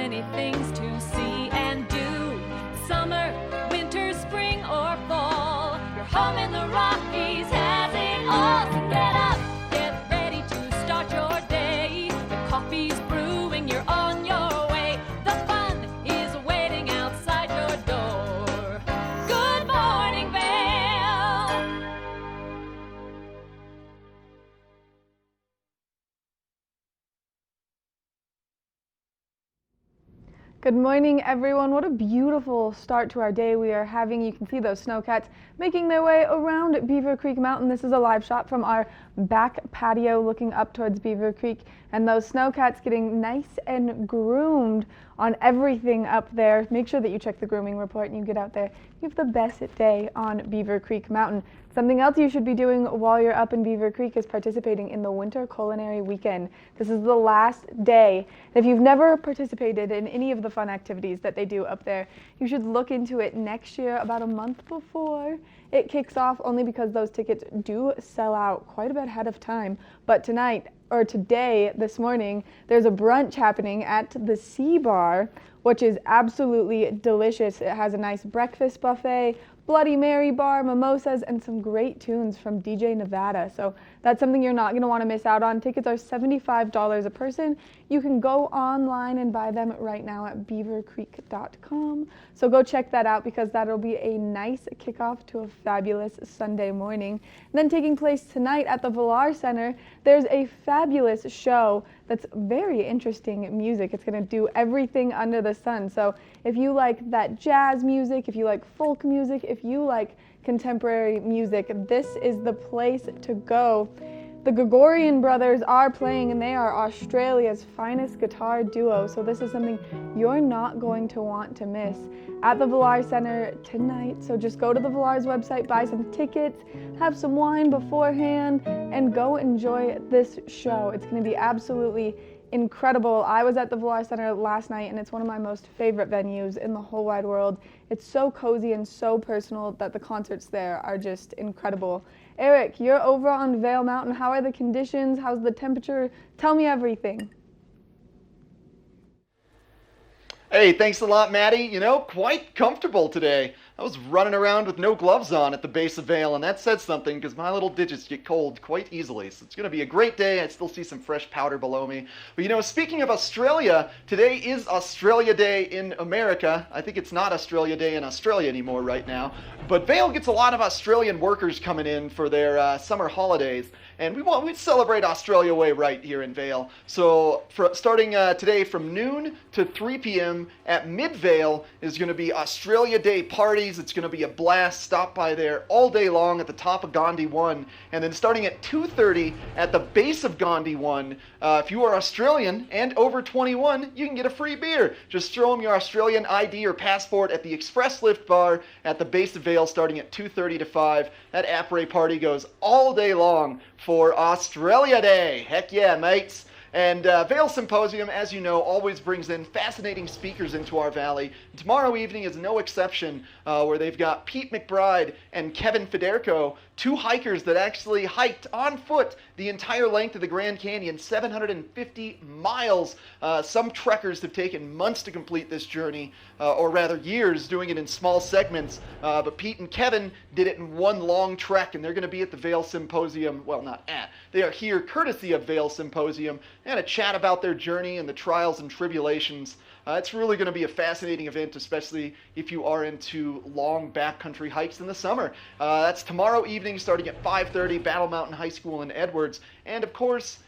many things to see and do. Summer, winter, spring, or fall. Your home in the Rockies has it all. So get up, get ready to start your day. The coffee's brewing, you're on your way. The fun is waiting outside your door. Good morning, Vail. Good morning, everyone. What a beautiful start to our day we are having. You can see those snowcats making their way around Beaver Creek Mountain. This is a live shot from our back patio looking up towards Beaver Creek, and those snowcats getting nice and groomed on everything up there. Make sure that you check the grooming report and you get out there. You have the best day on Beaver Creek Mountain. Something else you should be doing while you're up in Beaver Creek is participating in the Winter Culinary Weekend. This is the last day. If you've never participated in any of the fun activities that they do up there, you should look into it next year about a month before it kicks off, only because those tickets do sell out quite a bit ahead of time. But tonight, or today, this morning, there's a brunch happening at the Sea Bar, which is absolutely delicious. It has a nice breakfast buffet, Bloody Mary bar, mimosas, and some great tunes from DJ Nevada. So that's something you're not going to want to miss out on. Tickets are $75 a person. You can go online and buy them right now at beavercreek.com. So go check that out, because that'll be a nice kickoff to a fabulous Sunday morning. And then taking place tonight at the Villar Center, there's a fabulous show that's very interesting music. It's going to do everything under the sun. So if you like that jazz music, if you like folk music, if you like contemporary music, this is the place to go. The Gregorian brothers are playing, and they are Australia's finest guitar duo, so this is something you're not going to want to miss at the Villar Center tonight. So just go to the Villar's website, buy some tickets, have some wine beforehand, and go enjoy this show. It's going to be absolutely incredible. I was at the Villar Center last night, and it's one of my most favorite venues in the whole wide world. It's so cozy and so personal that the concerts there are just incredible. Eric, you're over on Vail Mountain. How are the conditions? How's the temperature? Tell me everything. Hey, thanks a lot, Maddie. You know, quite comfortable today. I was running around with no gloves on at the base of Vail, and that said something, because my little digits get cold quite easily. So it's going to be a great day. I still see some fresh powder below me. But you know, speaking of Australia, today is Australia Day in America. I think it's not Australia Day in Australia anymore right now. But Vail gets a lot of Australian workers coming in for their summer holidays. And we celebrate Australia Way right here in Vail. So starting today from noon to 3 p.m. at Mid-Vail is going to be Australia Day parties. It's going to be a blast. Stop by there all day long at the top of Gandhi 1. And then starting at 2:30 at the base of Gandhi 1, if you are Australian and over 21, you can get a free beer. Just show them your Australian ID or passport at the Express Lift Bar at the base of Vail starting at 2:30 to 5. That après party goes all day long for Australia Day. Heck yeah, mates. And Vail Symposium, as you know, always brings in fascinating speakers into our valley. Tomorrow evening is no exception, where they've got Pete McBride and Kevin Federico, two hikers that actually hiked on foot the entire length of the Grand Canyon, 750 miles. Some trekkers have taken months to complete this journey, or rather years, doing it in small segments. But Pete and Kevin did it in one long trek, and they're going to be at the Vail Symposium. Well, not at. They are here courtesy of Vail Symposium, and a chat about their journey and the trials and tribulations. It's really going to be a fascinating event, especially if you are into long backcountry hikes in the summer. That's tomorrow evening starting at 5:30, Battle Mountain High School in Edwards. And of course,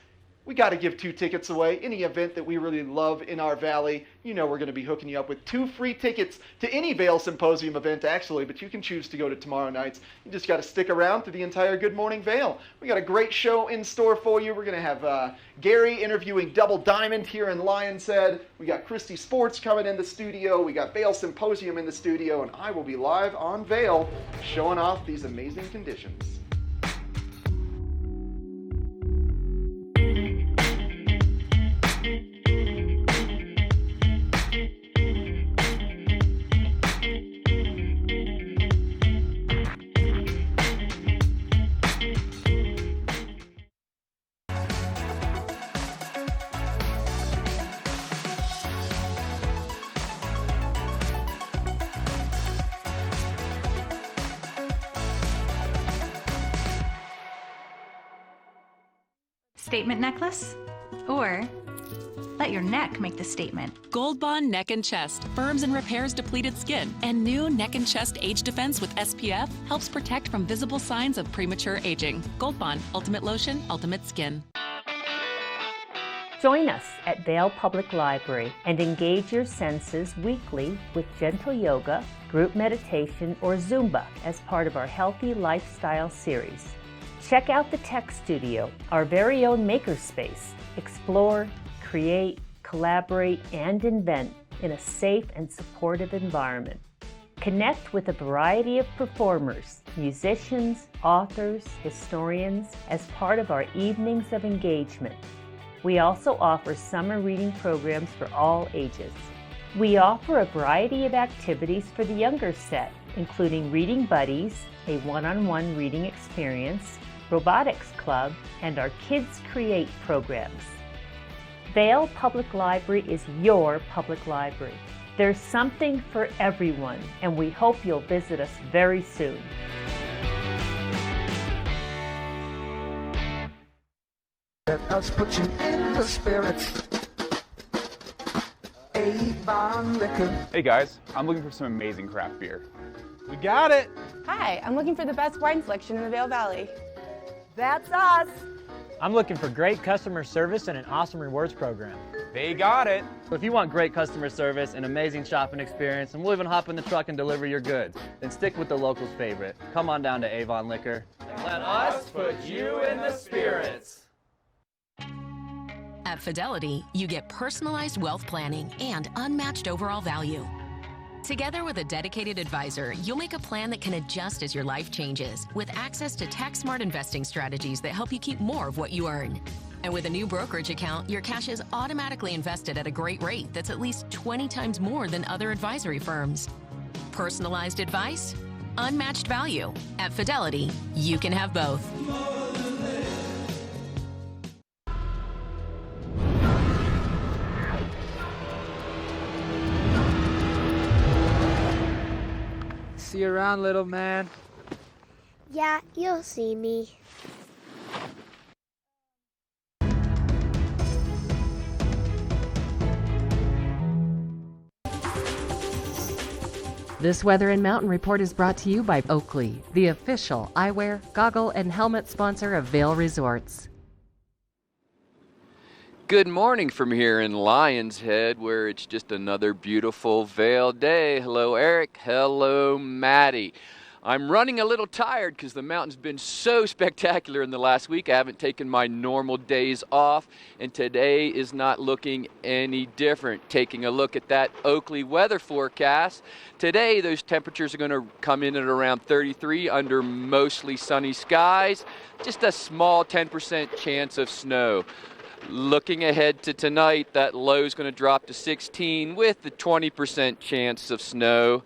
we got to give 2 tickets away. Any event that we really love in our valley, you know we're going to be hooking you up with 2 free tickets to any Vail Symposium event, actually, but you can choose to go to tomorrow night's. You just got to stick around through the entire Good Morning Vail. We got a great show in store for you. We're going to have Gary interviewing Double Diamond here in Lion's Head. We got Christie Sports coming in the studio. We got Vail Symposium in the studio, and I will be live on Vail showing off these amazing conditions. Statement necklace? Or let your neck make the statement. Gold Bond Neck and Chest firms and repairs depleted skin. And new Neck and Chest Age Defense with SPF helps protect from visible signs of premature aging. Gold Bond, Ultimate Lotion, Ultimate Skin. Join us at Vail Public Library and engage your senses weekly with gentle yoga, group meditation, or Zumba as part of our Healthy Lifestyle series. Check out the Tech Studio, our very own makerspace. Explore, create, collaborate, and invent in a safe and supportive environment. Connect with a variety of performers, musicians, authors, historians as part of our evenings of engagement. We also offer summer reading programs for all ages. We offer a variety of activities for the younger set, including Reading Buddies, a one-on-one reading experience, Robotics Club, and our Kids Create programs. Vail Public Library is your public library. There's something for everyone, and we hope you'll visit us very soon. Let us put you in the spirits. Avon Liquor. Hey guys, I'm looking for some amazing craft beer. We got it! Hi, I'm looking for the best wine selection in the Vail Valley. That's us! I'm looking for great customer service and an awesome rewards program. They got it! If you want great customer service, an amazing shopping experience, and we'll even hop in the truck and deliver your goods, then stick with the locals' favorite. Come on down to Avon Liquor. Let us put you in the spirits. At Fidelity, you get personalized wealth planning and unmatched overall value. Together with a dedicated advisor, you'll make a plan that can adjust as your life changes, with access to tax-smart investing strategies that help you keep more of what you earn. And with a new brokerage account, your cash is automatically invested at a great rate that's at least 20 times more than other advisory firms. Personalized advice, unmatched value. At Fidelity, you can have both. See you around, little man. Yeah, you'll see me. This Weather and Mountain Report is brought to you by Oakley, the official eyewear, goggle, and helmet sponsor of Vail Resorts. Good morning from here in Lion's Head, where it's just another beautiful Vail day. Hello, Eric. Hello, Maddie. I'm running a little tired because the mountain's been so spectacular in the last week. I haven't taken my normal days off, and today is not looking any different. Taking a look at that Oakley weather forecast, today those temperatures are going to come in at around 33 under mostly sunny skies, just a small 10% chance of snow. Looking ahead to tonight, that low is going to drop to 16 with the 20% chance of snow.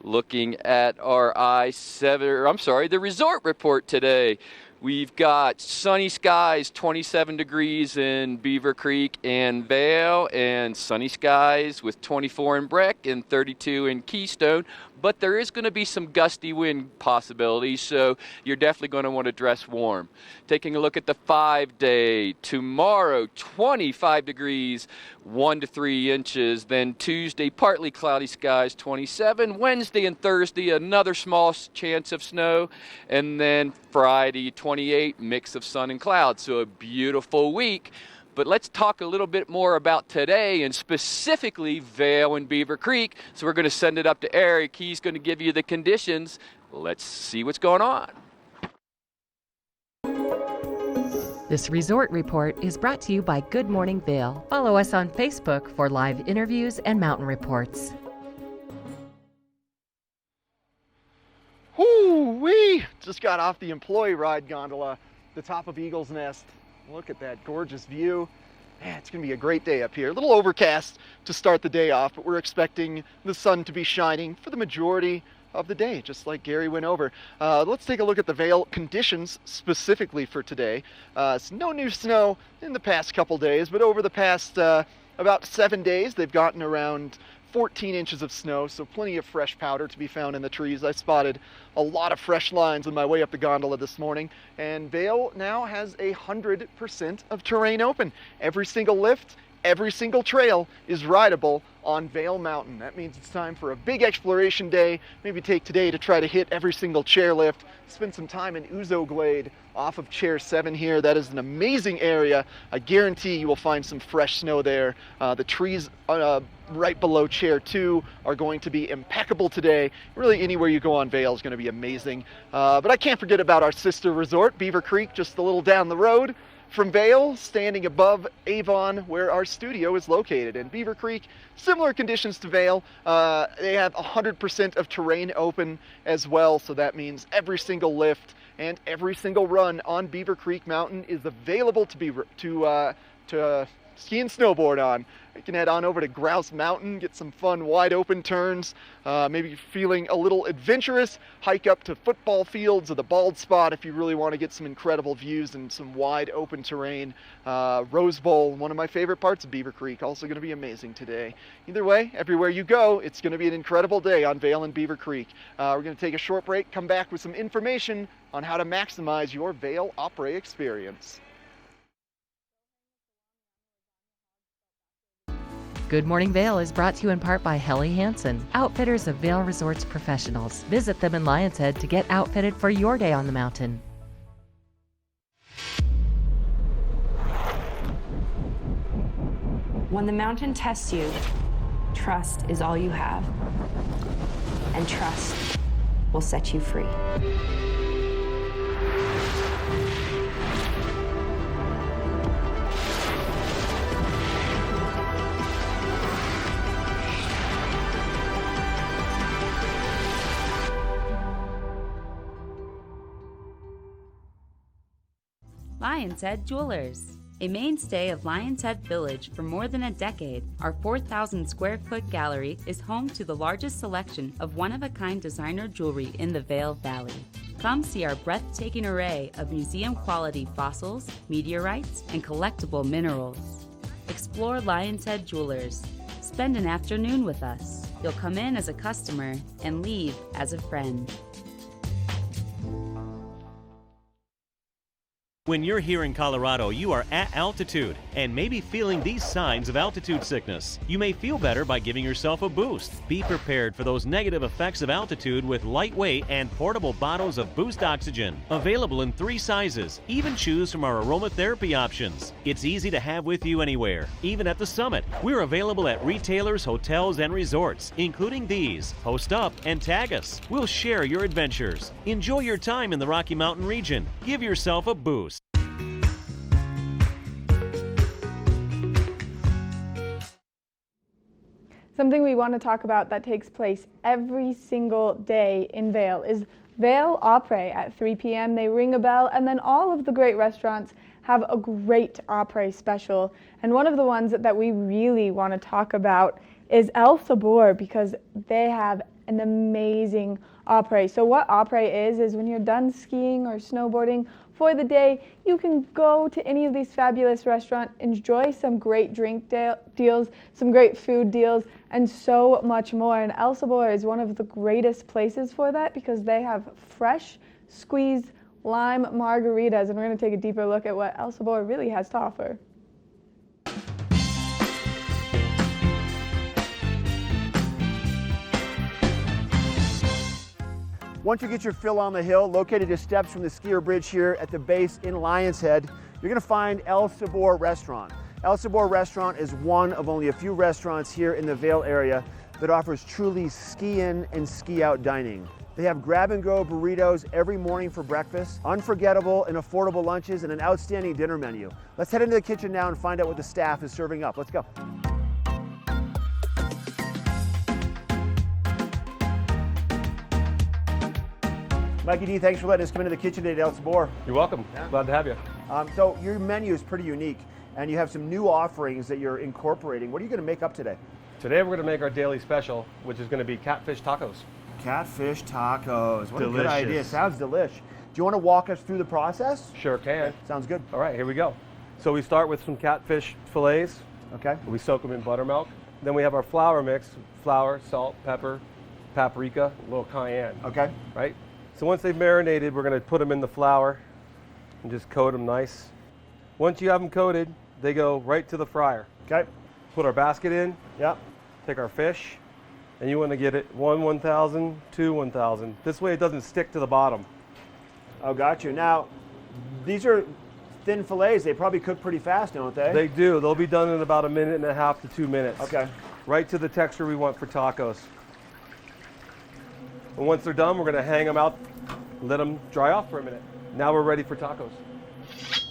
Looking at our the resort report today. We've got sunny skies, 27 degrees in Beaver Creek and Vail, and sunny skies with 24 in Breck and 32 in Keystone. But there is going to be some gusty wind possibilities, so you're definitely going to want to dress warm. Taking a look at the 5-day, tomorrow, 25 degrees, 1 to 3 inches. Then Tuesday, partly cloudy skies, 27. Wednesday and Thursday, another small chance of snow. And then Friday, 28, mix of sun and clouds. So a beautiful week. But let's talk a little bit more about today, and specifically Vail and Beaver Creek. So we're going to send it up to Eric. He's going to give you the conditions. Let's see what's going on. This resort report is brought to you by Good Morning Vail. Follow us on Facebook for live interviews and mountain reports. Whoo-wee! Just got off the employee ride gondola, the top of Eagle's Nest. Look at that gorgeous view. Man, it's going to be a great day up here. A little overcast to start the day off, but we're expecting the sun to be shining for the majority of the day, just like Gary went over. Let's take a look at the Vail conditions specifically for today. No new snow in the past couple days, but over the past about 7 days, they've gotten around 14 inches of snow, so plenty of fresh powder to be found in the trees. I spotted a lot of fresh lines on my way up the gondola this morning, and Vail now has 100% of terrain open. Every single lift, every single trail is rideable on Vail Mountain. That means it's time for a big exploration day. Maybe take today to try to hit every single chairlift. Spend some time in Ouzo Glade off of Chair 7 here. That is an amazing area. I guarantee you will find some fresh snow there. The trees right below Chair 2 are going to be impeccable today. Really anywhere you go on Vail is going to be amazing. But I can't forget about our sister resort, Beaver Creek, just a little down the road from Vail, standing above Avon, where our studio is located. In Beaver Creek, similar conditions to Vail. They have 100% of terrain open as well, so that means every single lift and every single run on Beaver Creek Mountain is available to ski and snowboard on. You can head on over to Grouse Mountain, get some fun wide open turns, maybe feeling a little adventurous, hike up to football fields or the Bald Spot if you really want to get some incredible views and some wide open terrain. Rose Bowl, one of my favorite parts of Beaver Creek, also going to be amazing today. Either way, everywhere you go, it's going to be an incredible day on Vail and Beaver Creek. We're going to take a short break, come back with some information on how to maximize your Vail Opry experience. Good Morning Vail is brought to you in part by Helly Hansen, outfitters of Vail Resorts professionals. Visit them in Lion's Head to get outfitted for your day on the mountain. When the mountain tests you, trust is all you have. And trust will set you free. Lion's Head Jewelers. A mainstay of Lion's Head Village for more than a decade, our 4,000 square foot gallery is home to the largest selection of one-of-a-kind designer jewelry in the Vail Valley. Come see our breathtaking array of museum-quality fossils, meteorites, and collectible minerals. Explore Lion's Head Jewelers. Spend an afternoon with us. You'll come in as a customer and leave as a friend. When you're here in Colorado, you are at altitude and may be feeling these signs of altitude sickness. You may feel better by giving yourself a boost. Be prepared for those negative effects of altitude with lightweight and portable bottles of Boost Oxygen. Available in 3 sizes. Even choose from our aromatherapy options. It's easy to have with you anywhere, even at the summit. We're available at retailers, hotels, and resorts, including these. Post up and tag us. We'll share your adventures. Enjoy your time in the Rocky Mountain region. Give yourself a boost. Something we want to talk about that takes place every single day in Vail is Vail Opry at 3 p.m. They ring a bell, and then all of the great restaurants have a great Opry special. And one of the ones that we really want to talk about is El Sabor, because they have an amazing Opry. So what Opry is when you're done skiing or snowboarding for the day, you can go to any of these fabulous restaurants, enjoy some great drink deals, some great food deals, and so much more. And El Sabor is one of the greatest places for that because they have fresh squeezed lime margaritas, and we're going to take a deeper look at what El Sabor really has to offer. Once you get your fill on the hill, located just steps from the skier bridge here at the base in Lion's Head, you're going to find El Sabor Restaurant. El Sabor Restaurant is one of only a few restaurants here in the Vail area that offers truly ski-in and ski-out dining. They have grab-and-go burritos every morning for breakfast, unforgettable and affordable lunches, and an outstanding dinner menu. Let's head into the kitchen now and find out what the staff is serving up. Let's go. Mikey D, thanks for letting us come into the kitchen today at El Sabor. You're welcome. Yeah. Glad to have you. So your menu is pretty unique, and you have some new offerings that you're incorporating. What are you going to make up today? Today we're going to make our daily special, which is going to be catfish tacos. Catfish tacos. What delicious. A good idea. Sounds delish. Do you want to walk us through the process? Sure can. Okay. Sounds good. All right, here we go. So we start with some catfish fillets. Okay. We soak them in buttermilk. Then we have our flour mix, flour, salt, pepper, paprika, a little cayenne. Okay. Right? So once they've marinated, we're gonna put them in the flour and just coat them nice. Once you have them coated, they go right to the fryer. Okay. Put our basket in. Yep. Take our fish, and you wanna get it 1,000, 1,000. This way it doesn't stick to the bottom. Oh, got you. Now, these are thin fillets. They probably cook pretty fast, don't they? They do. They'll be done in about 1.5 to 2 minutes. Okay. Right to the texture we want for tacos. And once they're done, we're going to hang them out, let them dry off for a minute. Now we're ready for tacos.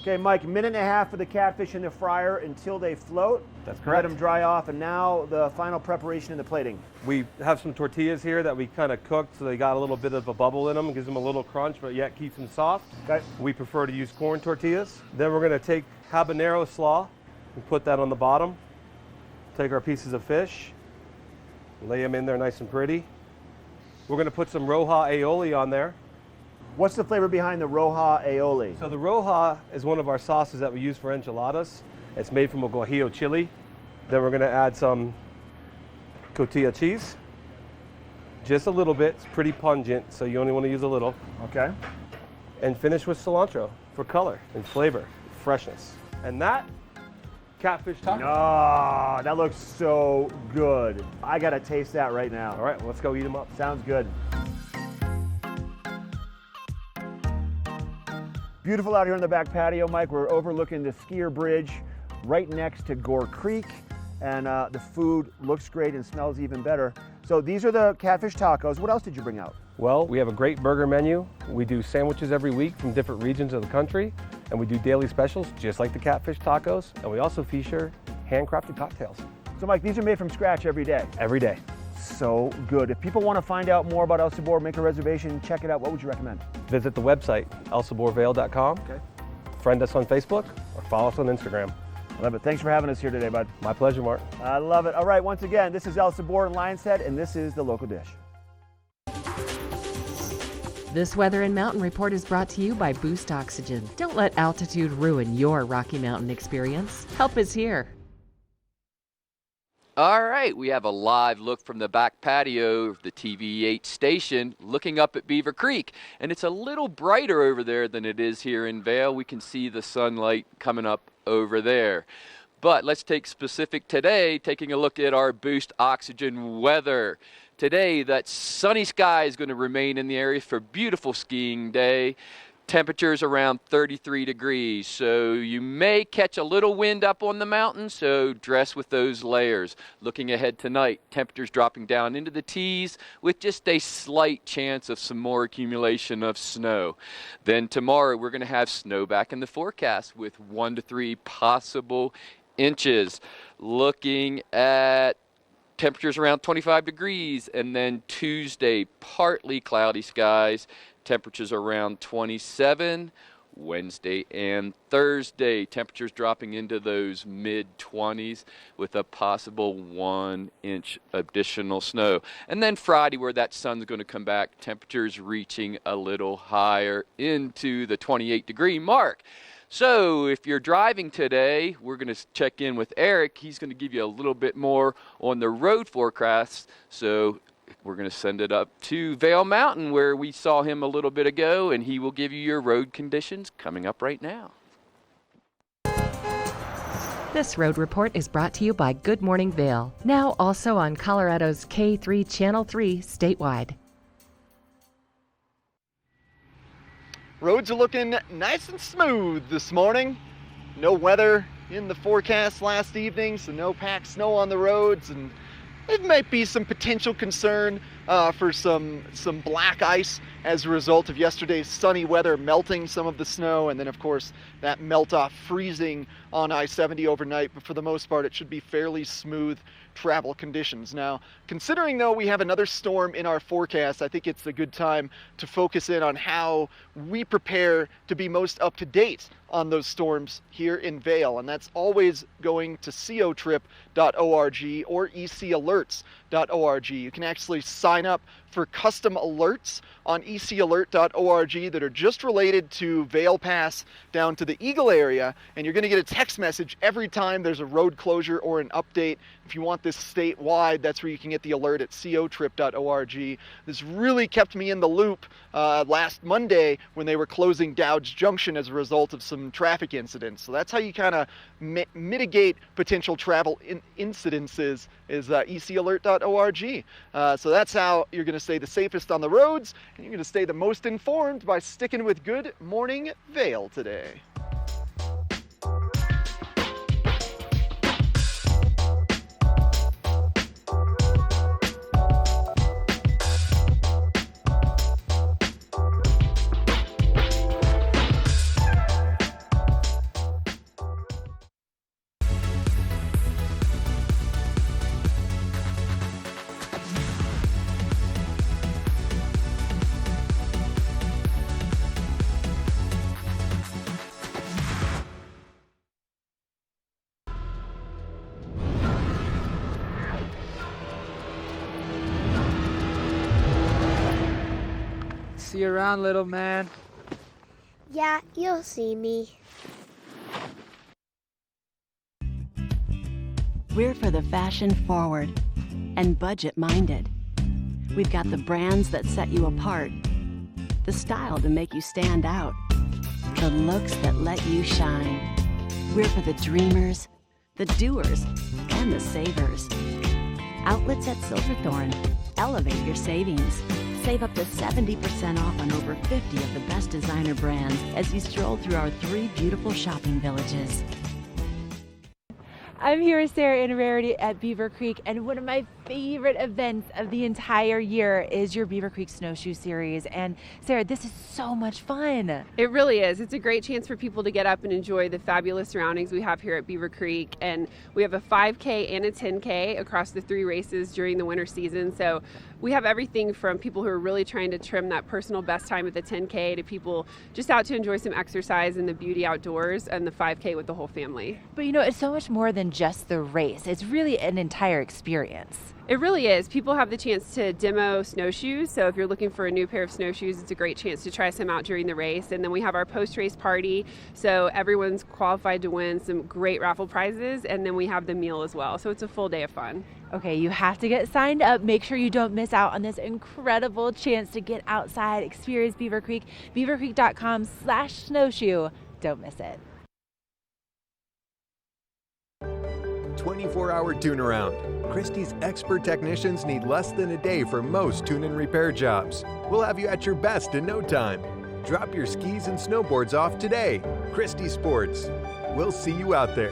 Okay, Mike, 1.5 minutes for the catfish in the fryer until they float. That's correct. Let them dry off, and now the final preparation in the plating. We have some tortillas here that we kind of cooked, so they got a little bit of a bubble in them, gives them a little crunch, but yet keeps them soft. Okay. We prefer to use corn tortillas. Then we're going to take habanero slaw and put that on the bottom. Take our pieces of fish, lay them in there nice and pretty. We're going to put some roja aioli on there. What's the flavor behind the roja aioli? So the roja is one of our sauces that we use for enchiladas. It's made from a guajillo chili. Then we're going to add some cotija cheese. Just a little bit. It's pretty pungent, so you only want to use a little. Okay. And finish with cilantro for color and flavor, freshness. And that, catfish taco. Oh, that looks so good. I got to taste that right now. All right, well, let's go eat them up. Sounds good. Beautiful out here on the back patio, Mike. We're overlooking the skier bridge right next to Gore Creek, and the food looks great and smells even better. So these are the catfish tacos. What else did you bring out? Well, we have a great burger menu. We do sandwiches every week from different regions of the country, and we do daily specials just like the catfish tacos, and we also feature handcrafted cocktails. So Mike, these are made from scratch every day? Every day. So good. If people want to find out more about El Sabor, make a reservation, check it out, what would you recommend? Visit the website, elsaborvale.com. Okay. Friend us on Facebook or follow us on Instagram. I love it. Thanks for having us here today, bud. My pleasure, Mark. I love it. All right, once again, this is El Sabor in Lion's Head, and this is the local dish. This Weather and Mountain Report is brought to you by Boost Oxygen. Don't let altitude ruin your Rocky Mountain experience. Help is here. All right, we have a live look from the back patio of the TV8 station looking up at Beaver Creek, and it's a little brighter over there than it is here in Vail. We can see the sunlight coming up over there. But let's take specific today, taking a look at our Boost Oxygen weather. Today, that sunny sky is going to remain in the area for a beautiful skiing day. Temperatures around 33 degrees, so you may catch a little wind up on the mountain, so dress with those layers. Looking ahead tonight, temperatures dropping down into the tees with just a slight chance of some more accumulation of snow. Then tomorrow we're going to have snow back in the forecast with 1 to 3 possible inches. Looking at temperatures around 25 degrees, and then Tuesday, partly cloudy skies. Temperatures around 27. Wednesday and Thursday, temperatures dropping into those mid-20s with a possible 1 inch additional snow. And then Friday, where that sun's going to come back, temperatures reaching a little higher into the 28-degree mark. So if you're driving today, we're going to check in with Eric. He's going to give you a little bit more on the road forecast. So we're going to send it up to Vail Mountain, where we saw him a little bit ago, and he will give you your road conditions coming up right now. This road report is brought to you by Good Morning Vail, now also on Colorado's K3 Channel 3 statewide. Roads are looking nice and smooth this morning. No weather in the forecast last evening, so no packed snow on the roads, and it might be some potential concern for some black ice as a result of yesterday's sunny weather melting some of the snow, and then of course that melt off freezing on I-70 overnight. But for the most part, it should be fairly smooth travel conditions. Now, considering though we have another storm in our forecast, I think it's a good time to focus in on how we prepare to be most up to date on those storms here in Vail, and that's always going to cotrip.org or ecalerts.org. You can actually sign up for custom alerts on ecalerts.org that are just related to Vail Pass down to the Eagle area, and you're going to get a text message every time there's a road closure or an update. If you want about this statewide, that's where you can get the alert at cotrip.org. This really kept me in the loop last Monday when they were closing Dowd's Junction as a result of some traffic incidents. So that's how you kind of mitigate potential travel incidences, is ecalert.org. So that's how you're going to stay the safest on the roads, and you're going to stay the most informed by sticking with Good Morning Vail today. See you around, little man. Yeah, you'll see me. We're for the fashion forward and budget minded. We've got the brands that set you apart, the style to make you stand out, the looks that let you shine. We're for the dreamers, the doers, and the savers. Outlets at Silverthorne. Elevate your savings. Save up to 70% off on over 50 of the best designer brands as you stroll through our 3 beautiful shopping villages. I'm here with Sarah and Rarity at Beaver Creek, and one of my favorite events of the entire year is your Beaver Creek Snowshoe Series. And Sarah, this is so much fun. It really is. It's a great chance for people to get up and enjoy the fabulous surroundings we have here at Beaver Creek. And we have a 5K and a 10K across the 3 races during the winter season. So we have everything from people who are really trying to trim that personal best time at the 10K to people just out to enjoy some exercise in the beauty outdoors, and the 5K with the whole family. But you know, it's so much more than just the race. It's really an entire experience. It really is. People have the chance to demo snowshoes. So if you're looking for a new pair of snowshoes, it's a great chance to try some out during the race. And then we have our post-race party. So everyone's qualified to win some great raffle prizes. And then we have the meal as well. So it's a full day of fun. Okay, you have to get signed up. Make sure you don't miss out on this incredible chance to get outside, experience Beaver Creek. beavercreek.com/snowshoe. Don't miss it. 24-hour tune-around. Christie's expert technicians need less than a day for most tune and repair jobs. We'll have you at your best in no time. Drop your skis and snowboards off today. Christie Sports. We'll see you out there.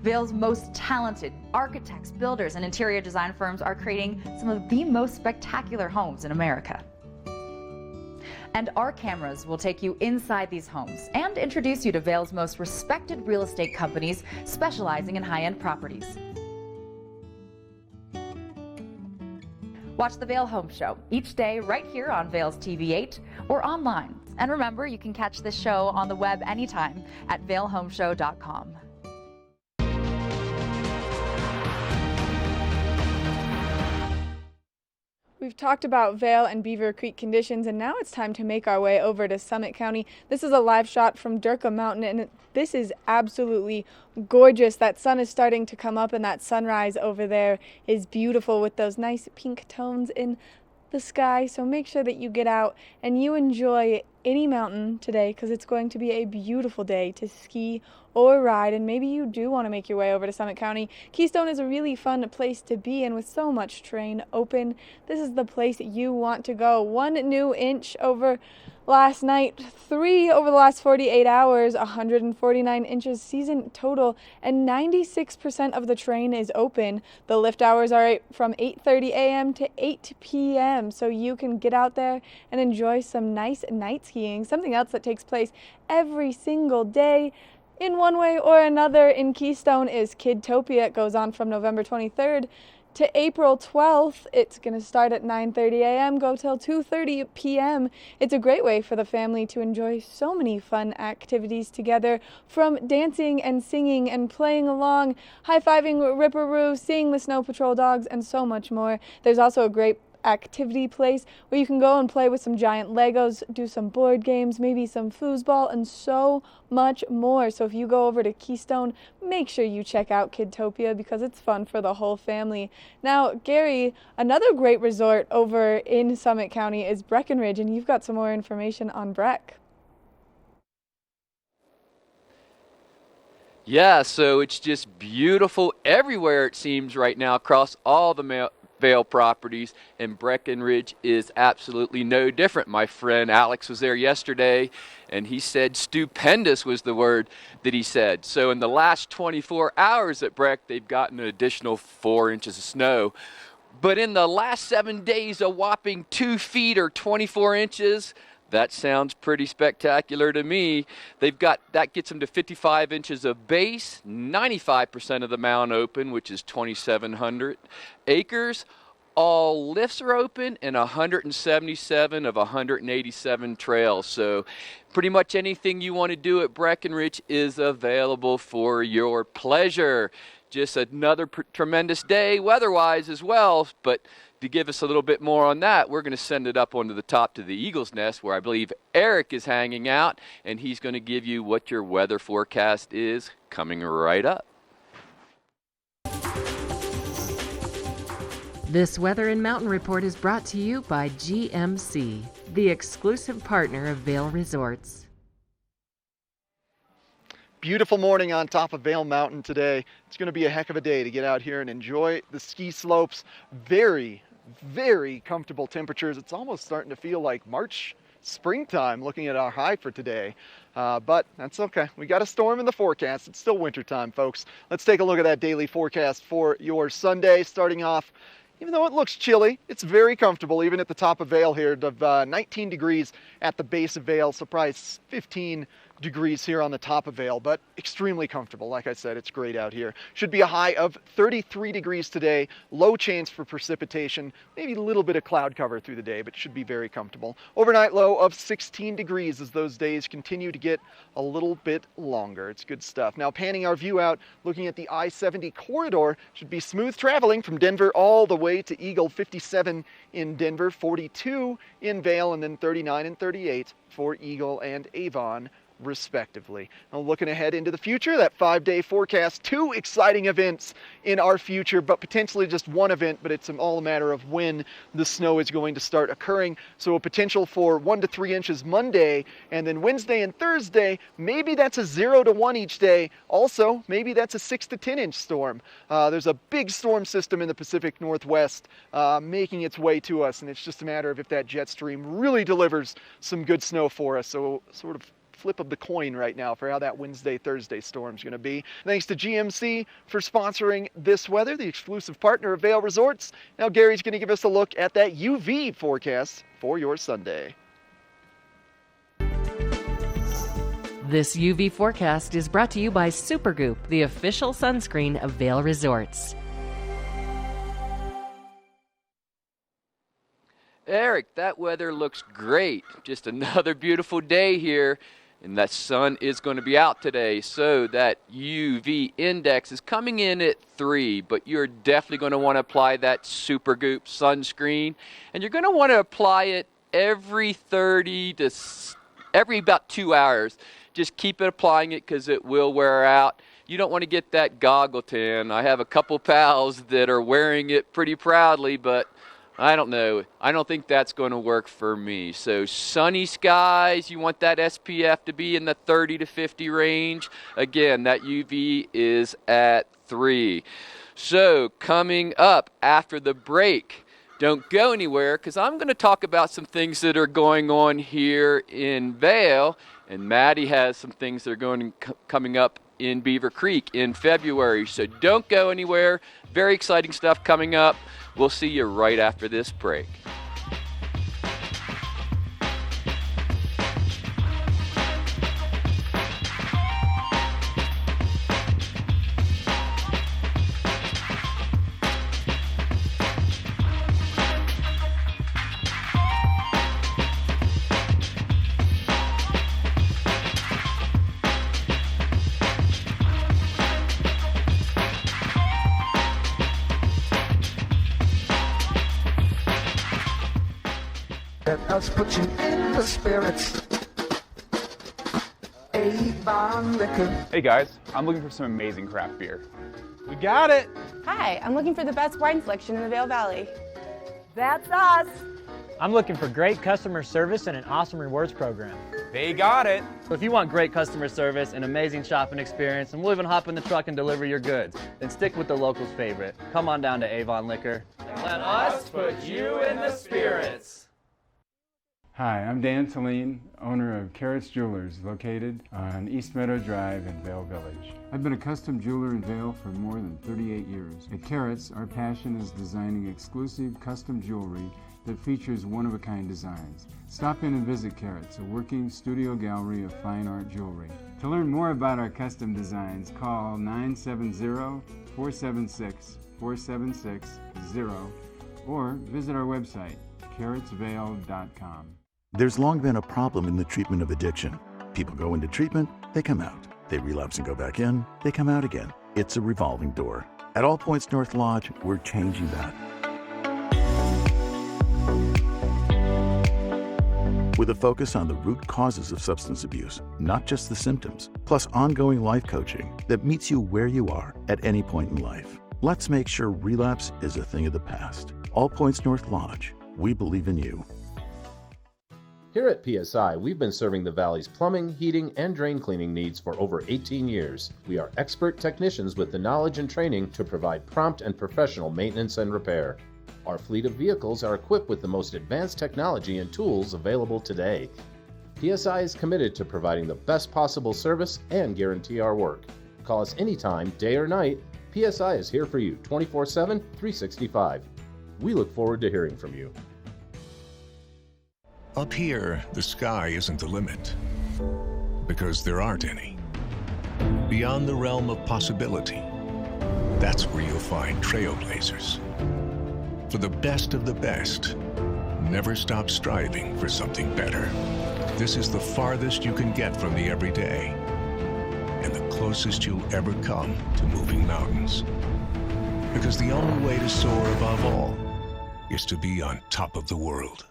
Vail's most talented architects, builders, and interior design firms are creating some of the most spectacular homes in America. And our cameras will take you inside these homes and introduce you to Vail's most respected real estate companies specializing in high-end properties. Watch the Vail Home Show each day right here on Vail's TV8 or online. And remember, you can catch this show on the web anytime at vailhomeshow.com. We've talked about Vail and Beaver Creek conditions, and now it's time to make our way over to Summit County. This is a live shot from Durka Mountain, and this is absolutely gorgeous. That sun is starting to come up, and that sunrise over there is beautiful with those nice pink tones in the sky. So make sure that you get out and you enjoy any mountain today, because it's going to be a beautiful day to ski or ride, and maybe you do want to make your way over to Summit County. Keystone is a really fun place to be, and with so much terrain open, this is the place that you want to go. 1 new inch over last night, 3 over the last 48 hours, 149 inches season total, and 96% of the terrain is open. The lift hours are from 8:30 a.m. to 8 p.m., so you can get out there and enjoy some nice night skiing. Something else that takes place every single day in one way or another in Keystone is Kidtopia. It goes on from November 23rd to April 12th. It's going to start at 9:30 a.m., go till 2:30 p.m. It's a great way for the family to enjoy so many fun activities together, from dancing and singing and playing along, high-fiving Ripperoo, seeing the Snow Patrol dogs, and so much more. There's also a great activity place where you can go and play with some giant Legos, do some board games, maybe some foosball, and so much more. So if you go over to Keystone, make sure you check out Kidtopia because it's fun for the whole family. Now, Gary, another great resort over in Summit County is Breckenridge, and you've got some more information on Breck. Yeah, so it's just beautiful everywhere it seems right now across all the Vail properties, and Breckenridge is absolutely no different. My friend Alex was there yesterday, and he said stupendous was the word that he said. So in the last 24 hours at Breck, they've gotten an additional 4 inches of snow. But in the last 7 days, a whopping 2 feet or 24 inches. That sounds pretty spectacular to me. That gets them to 55 inches of base, 95% of the mound open, which is 2,700 acres. All lifts are open, and 177 of 187 trails. So pretty much anything you want to do at Breckenridge is available for your pleasure. Just another tremendous day weather-wise as well, but to give us a little bit more on that, we're going to send it up onto the top to the Eagle's Nest where I believe Eric is hanging out, and he's going to give you what your weather forecast is coming right up. This Weather and Mountain Report is brought to you by GMC, the exclusive partner of Vail Resorts. Beautiful morning on top of Vail Mountain today. It's going to be a heck of a day to get out here and enjoy the ski slopes. Very, very comfortable temperatures. It's almost starting to feel like March springtime looking at our high for today. But that's okay. We got a storm in the forecast. It's still wintertime, folks. Let's take a look at that daily forecast for your Sunday. Starting off, even though it looks chilly, it's very comfortable even at the top of Vail here. Of 19 degrees at the base of Vail, surprise 15 degrees here on the top of Vail, but extremely comfortable. Like I said, it's great out here. Should be a high of 33 degrees today. Low chance for precipitation, maybe a little bit of cloud cover through the day, but should be very comfortable. Overnight low of 16 degrees as those days continue to get a little bit longer. It's good stuff. Now panning our view out, looking at the I-70 corridor, should be smooth traveling from Denver all the way to Eagle. 57 in Denver, 42 in Vail, and then 39 and 38 for Eagle and Avon, respectively. Now looking ahead into the future, that 5-day forecast, 2 exciting events in our future, but potentially just one event, but it's all a matter of when the snow is going to start occurring. So a potential for 1 to 3 inches Monday, and then Wednesday and Thursday, maybe that's a 0 to 1 each day. Also, maybe that's a 6 to 10 inch storm. There's a big storm system in the Pacific Northwest making its way to us, and it's just a matter of if that jet stream really delivers some good snow for us. So sort of flip of the coin right now for how that Wednesday, Thursday storm is going to be. Thanks to GMC for sponsoring this weather, the exclusive partner of Vail Resorts. Now Gary's going to give us a look at that UV forecast for your Sunday. This UV forecast is brought to you by Supergoop, the official sunscreen of Vail Resorts. Eric, that weather looks great. Just another beautiful day here. And that sun is going to be out today, so that UV index is coming in at 3, but you're definitely going to want to apply that Supergoop sunscreen, and you're going to want to apply it every about 2 hours. Just keep applying it because it will wear out. You don't want to get that goggle tan. I have a couple pals that are wearing it pretty proudly, but I don't know. I don't think that's going to work for me. So sunny skies, you want that SPF to be in the 30 to 50 range. Again, that UV is at 3. So coming up after the break, don't go anywhere because I'm going to talk about some things that are going on here in Vail. And Maddie has some things that are coming up in Beaver Creek in February. So don't go anywhere. Very exciting stuff coming up. We'll see you right after this break. Let us put you in the spirits. Avon Liquor. Hey guys, I'm looking for some amazing craft beer. We got it. Hi, I'm looking for the best wine selection in the Vail Valley. That's us. I'm looking for great customer service and an awesome rewards program. They got it. So if you want great customer service, an amazing shopping experience, and we'll even hop in the truck and deliver your goods, then stick with the locals' favorite. Come on down to Avon Liquor. Let us put you in the spirits. Hi, I'm Dan Saline, owner of Carrots Jewelers, located on East Meadow Drive in Vail Village. I've been a custom jeweler in Vail for more than 38 years. At Carrots, our passion is designing exclusive custom jewelry that features one-of-a-kind designs. Stop in and visit Carrots, a working studio gallery of fine art jewelry. To learn more about our custom designs, call 970-476-4760 or visit our website, carrotsvail.com. There's long been a problem in the treatment of addiction. People go into treatment, they come out. They relapse and go back in, they come out again. It's a revolving door. At All Points North Lodge, we're changing that. With a focus on the root causes of substance abuse, not just the symptoms, plus ongoing life coaching that meets you where you are at any point in life. Let's make sure relapse is a thing of the past. All Points North Lodge, we believe in you. Here at PSI, we've been serving the Valley's plumbing, heating, and drain cleaning needs for over 18 years. We are expert technicians with the knowledge and training to provide prompt and professional maintenance and repair. Our fleet of vehicles are equipped with the most advanced technology and tools available today. PSI is committed to providing the best possible service and guarantee our work. Call us anytime, day or night. PSI is here for you 24/7, 365. We look forward to hearing from you. Up here, the sky isn't the limit, because there aren't any. Beyond the realm of possibility, that's where you'll find trailblazers. For the best of the best, never stop striving for something better. This is the farthest you can get from the everyday, and the closest you'll ever come to moving mountains. Because the only way to soar above all is to be on top of the world.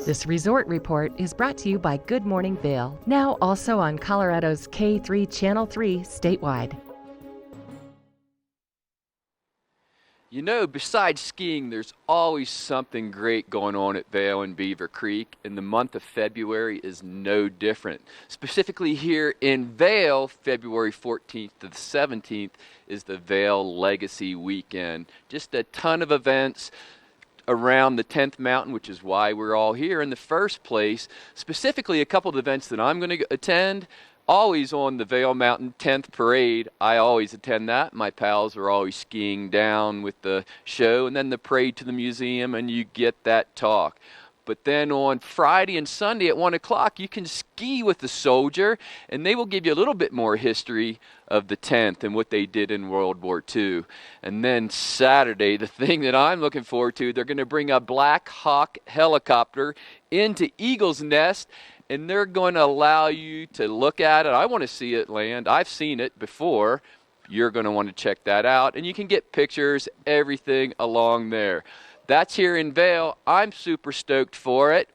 This resort report is brought to you by Good Morning Vail, now also on Colorado's K3 Channel 3 statewide. You know, besides skiing, there's always something great going on at Vail and Beaver Creek, and the month of February is no different. Specifically here in Vail, February 14th to the 17th is the Vail Legacy Weekend. Just a ton of events around the 10th Mountain, which is why we're all here in the first place. Specifically, a couple of events that I'm going to attend. Always on the Vail Mountain 10th Parade. I always attend that. My pals are always skiing down with the show, and then the parade to the museum, and you get that talk. But then on Friday and Sunday at 1 o'clock, you can ski with the soldier, and they will give you a little bit more history of the 10th and what they did in World War II. And then Saturday, the thing that I'm looking forward to, they're going to bring a Black Hawk helicopter into Eagle's Nest, and they're going to allow you to look at it. I want to see it land. I've seen it before. You're going to want to check that out, and you can get pictures, everything along there. That's here in Vail. I'm super stoked for it.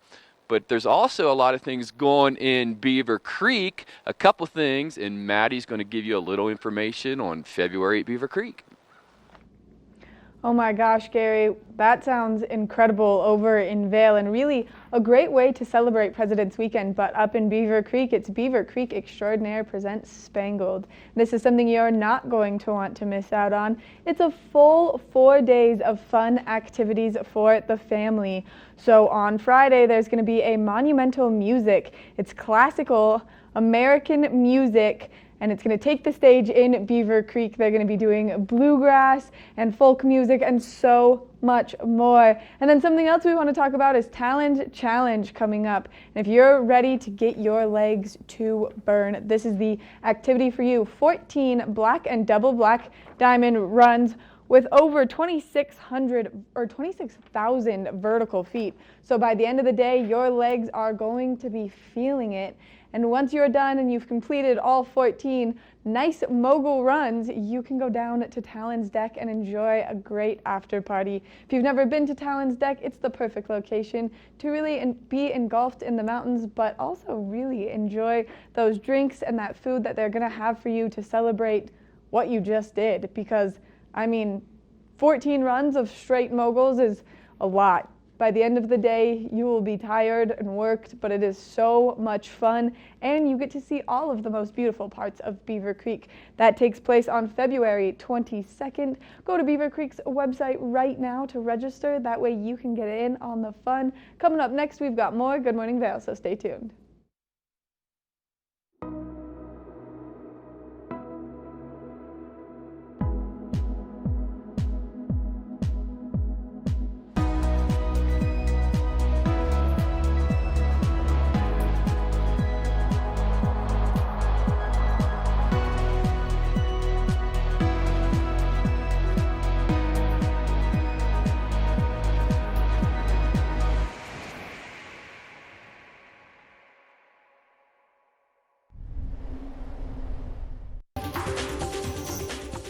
But there's also a lot of things going in Beaver Creek, a couple things, and Maddie's going to give you a little information on February at Beaver Creek. Oh my gosh, Gary, that sounds incredible over in Vail, and really a great way to celebrate President's Weekend. But up in Beaver Creek, it's Beaver Creek Extraordinaire presents Spangled. This is something you're not going to want to miss out on. It's a full 4 days of fun activities for the family. So on Friday, there's going to be a monumental music. It's classical American music, and it's going to take the stage in Beaver Creek. They're going to be doing bluegrass and folk music and so much more. And then something else we want to talk about is Talent Challenge coming up. And if you're ready to get your legs to burn, this is the activity for you. 14 black and double black diamond runs with over 2,600 or 26,000 vertical feet. So by the end of the day, your legs are going to be feeling it. And once you're done and you've completed all 14 nice mogul runs, you can go down to Talon's Deck and enjoy a great after party. If you've never been to Talon's Deck, it's the perfect location to really be engulfed in the mountains, but also really enjoy those drinks and that food that they're going to have for you to celebrate what you just did. Because, I mean, 14 runs of straight moguls is a lot. By the end of the day, you will be tired and worked, but it is so much fun, and you get to see all of the most beautiful parts of Beaver Creek. That takes place on February 22nd. Go to Beaver Creek's website right now to register. That way you can get in on the fun. Coming up next, we've got more Good Morning Vail, so stay tuned.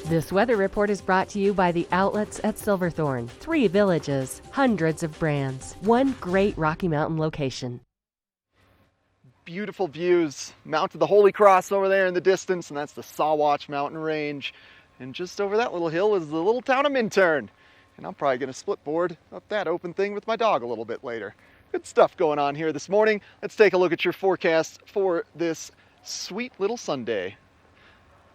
This weather report is brought to you by the outlets at Silverthorne. 3 villages, hundreds of brands, one great Rocky Mountain location. Beautiful views. Mount of the Holy Cross over there in the distance, and that's the Sawatch Mountain Range. And just over that little hill is the little town of Minturn. And I'm probably going to split board up that open thing with my dog a little bit later. Good stuff going on here this morning. Let's take a look at your forecast for this sweet little Sunday.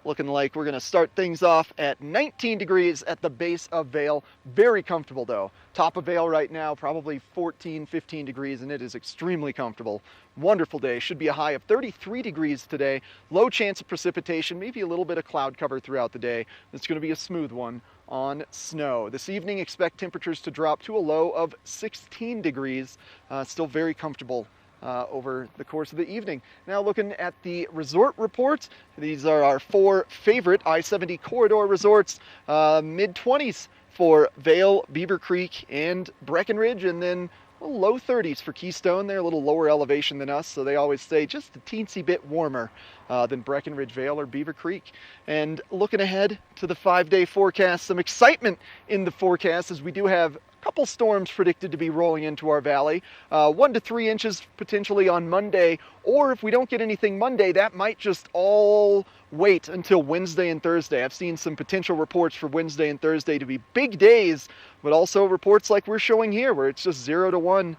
Looking like we're going to start things off at 19 degrees at the base of Vail. Very comfortable though. Top of Vail right now, probably 14, 15 degrees, and it is extremely comfortable. Wonderful day. Should be a high of 33 degrees today. Low chance of precipitation, maybe a little bit of cloud cover throughout the day. It's going to be a smooth one on snow. This evening, expect temperatures to drop to a low of 16 degrees. Still very comfortable over the course of the evening. Now looking at the resort report, these are our 4 favorite I-70 corridor resorts, mid-20s for Vail, Beaver Creek, and Breckenridge, and then low 30s for Keystone. They're a little lower elevation than us, so they always stay just a teensy bit warmer than Breckenridge, Vail, or Beaver Creek. And looking ahead to the 5-day forecast, some excitement in the forecast as we do have couple storms predicted to be rolling into our valley. 1 to 3 inches potentially on Monday, or if we don't get anything Monday, that might just all wait until Wednesday and Thursday. I've seen some potential reports for Wednesday and Thursday to be big days, but also reports like we're showing here where it's just 0 to 1.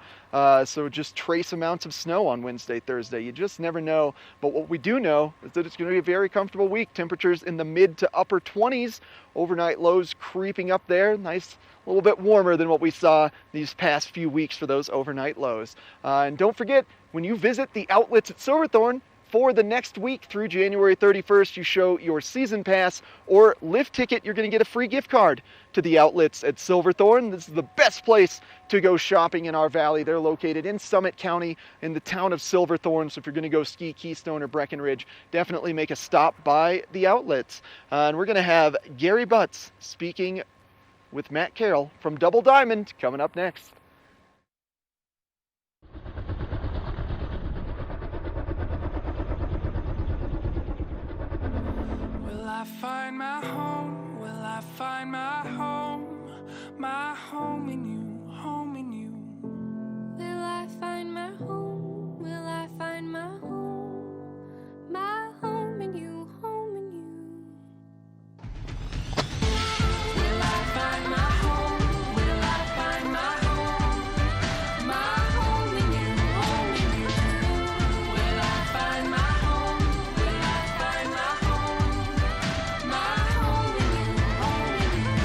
So just trace amounts of snow on Wednesday, Thursday. You just never know. But what we do know is that it's going to be a very comfortable week. Temperatures in the mid to upper 20s. Overnight lows creeping up there. Nice, a little bit warmer than what we saw these past few weeks for those overnight lows. And don't forget, when you visit the outlets at Silverthorne, for the next week through January 31st, you show your season pass or lift ticket, you're going to get a free gift card to the outlets at Silverthorne. This is the best place to go shopping in our valley. They're located in Summit County in the town of Silverthorne. So if you're going to go ski Keystone or Breckenridge, definitely make a stop by the outlets. And we're going to have Gary Butts speaking with Matt Carroll from Double Diamond coming up next. Will I find my home? Will I find my home? My home in you, home in you. Will I find my home? Will I find my home? My home in you, home in you. Will I find my home? Will I find my home? My home in you, home in you. Will I find my home? Will I find my home? My home in you, home in you.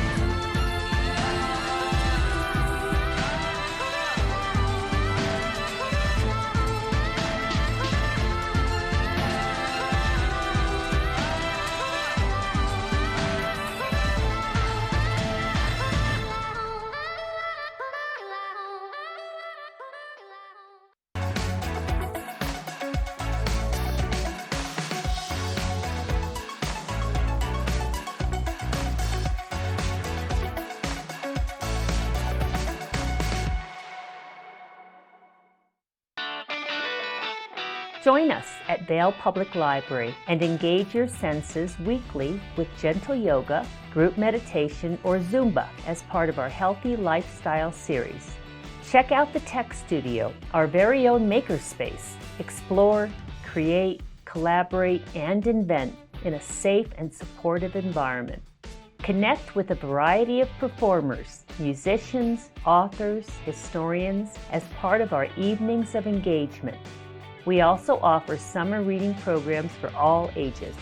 Join us at Vail Public Library and engage your senses weekly with gentle yoga, group meditation, or Zumba as part of our Healthy Lifestyle series. Check out the Tech Studio, our very own makerspace. Explore, create, collaborate, and invent in a safe and supportive environment. Connect with a variety of performers, musicians, authors, historians as part of our evenings of engagement. We also offer summer reading programs for all ages.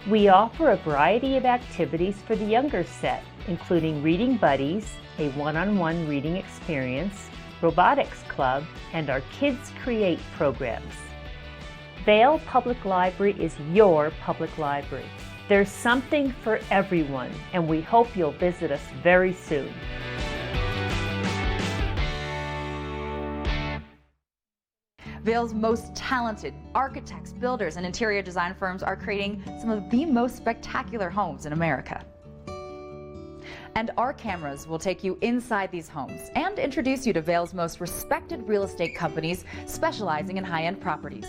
We offer a variety of activities for the younger set, including Reading Buddies, a one-on-one reading experience, Robotics Club, and our Kids Create programs. Vail Public Library is your public library. There's something for everyone, and we hope you'll visit us very soon. Vail's most talented architects, builders, and interior design firms are creating some of the most spectacular homes in America. And our cameras will take you inside these homes and introduce you to Vail's most respected real estate companies specializing in high-end properties.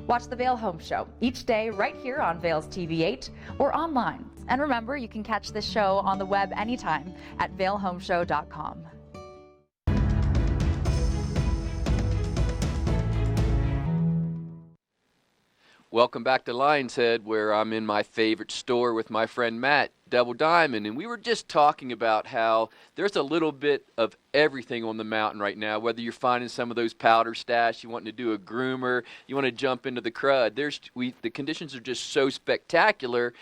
Watch the Vail Home Show each day right here on Vail's TV8 or online. And remember, you can catch this show on the web anytime at vailhomeshow.com. Welcome back to Lion's Head, where I'm in my favorite store with my friend Matt, Double Diamond, and we were just talking about how there's a little bit of everything on the mountain right now, whether you're finding some of those powder stash, you want to do a groomer, you want to jump into the crud. The conditions are just so spectacular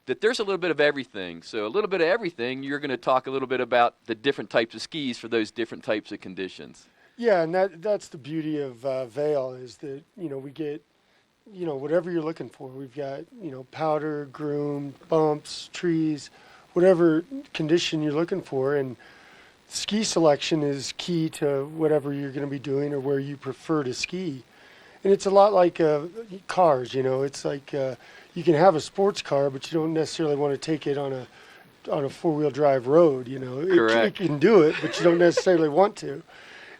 that there's a little bit of everything. So a little bit of everything, you're going to talk a little bit about the different types of skis for those different types of conditions. Yeah, and that's the beauty of Vail is that, we get whatever you're looking for. We've got, powder, groomed, bumps, trees, whatever condition you're looking for. And ski selection is key to whatever you're going to be doing or where you prefer to ski. And it's a lot like cars, it's like you can have a sports car, but you don't necessarily want to take it on a four-wheel drive road, Correct. It can do it, but you don't necessarily want to.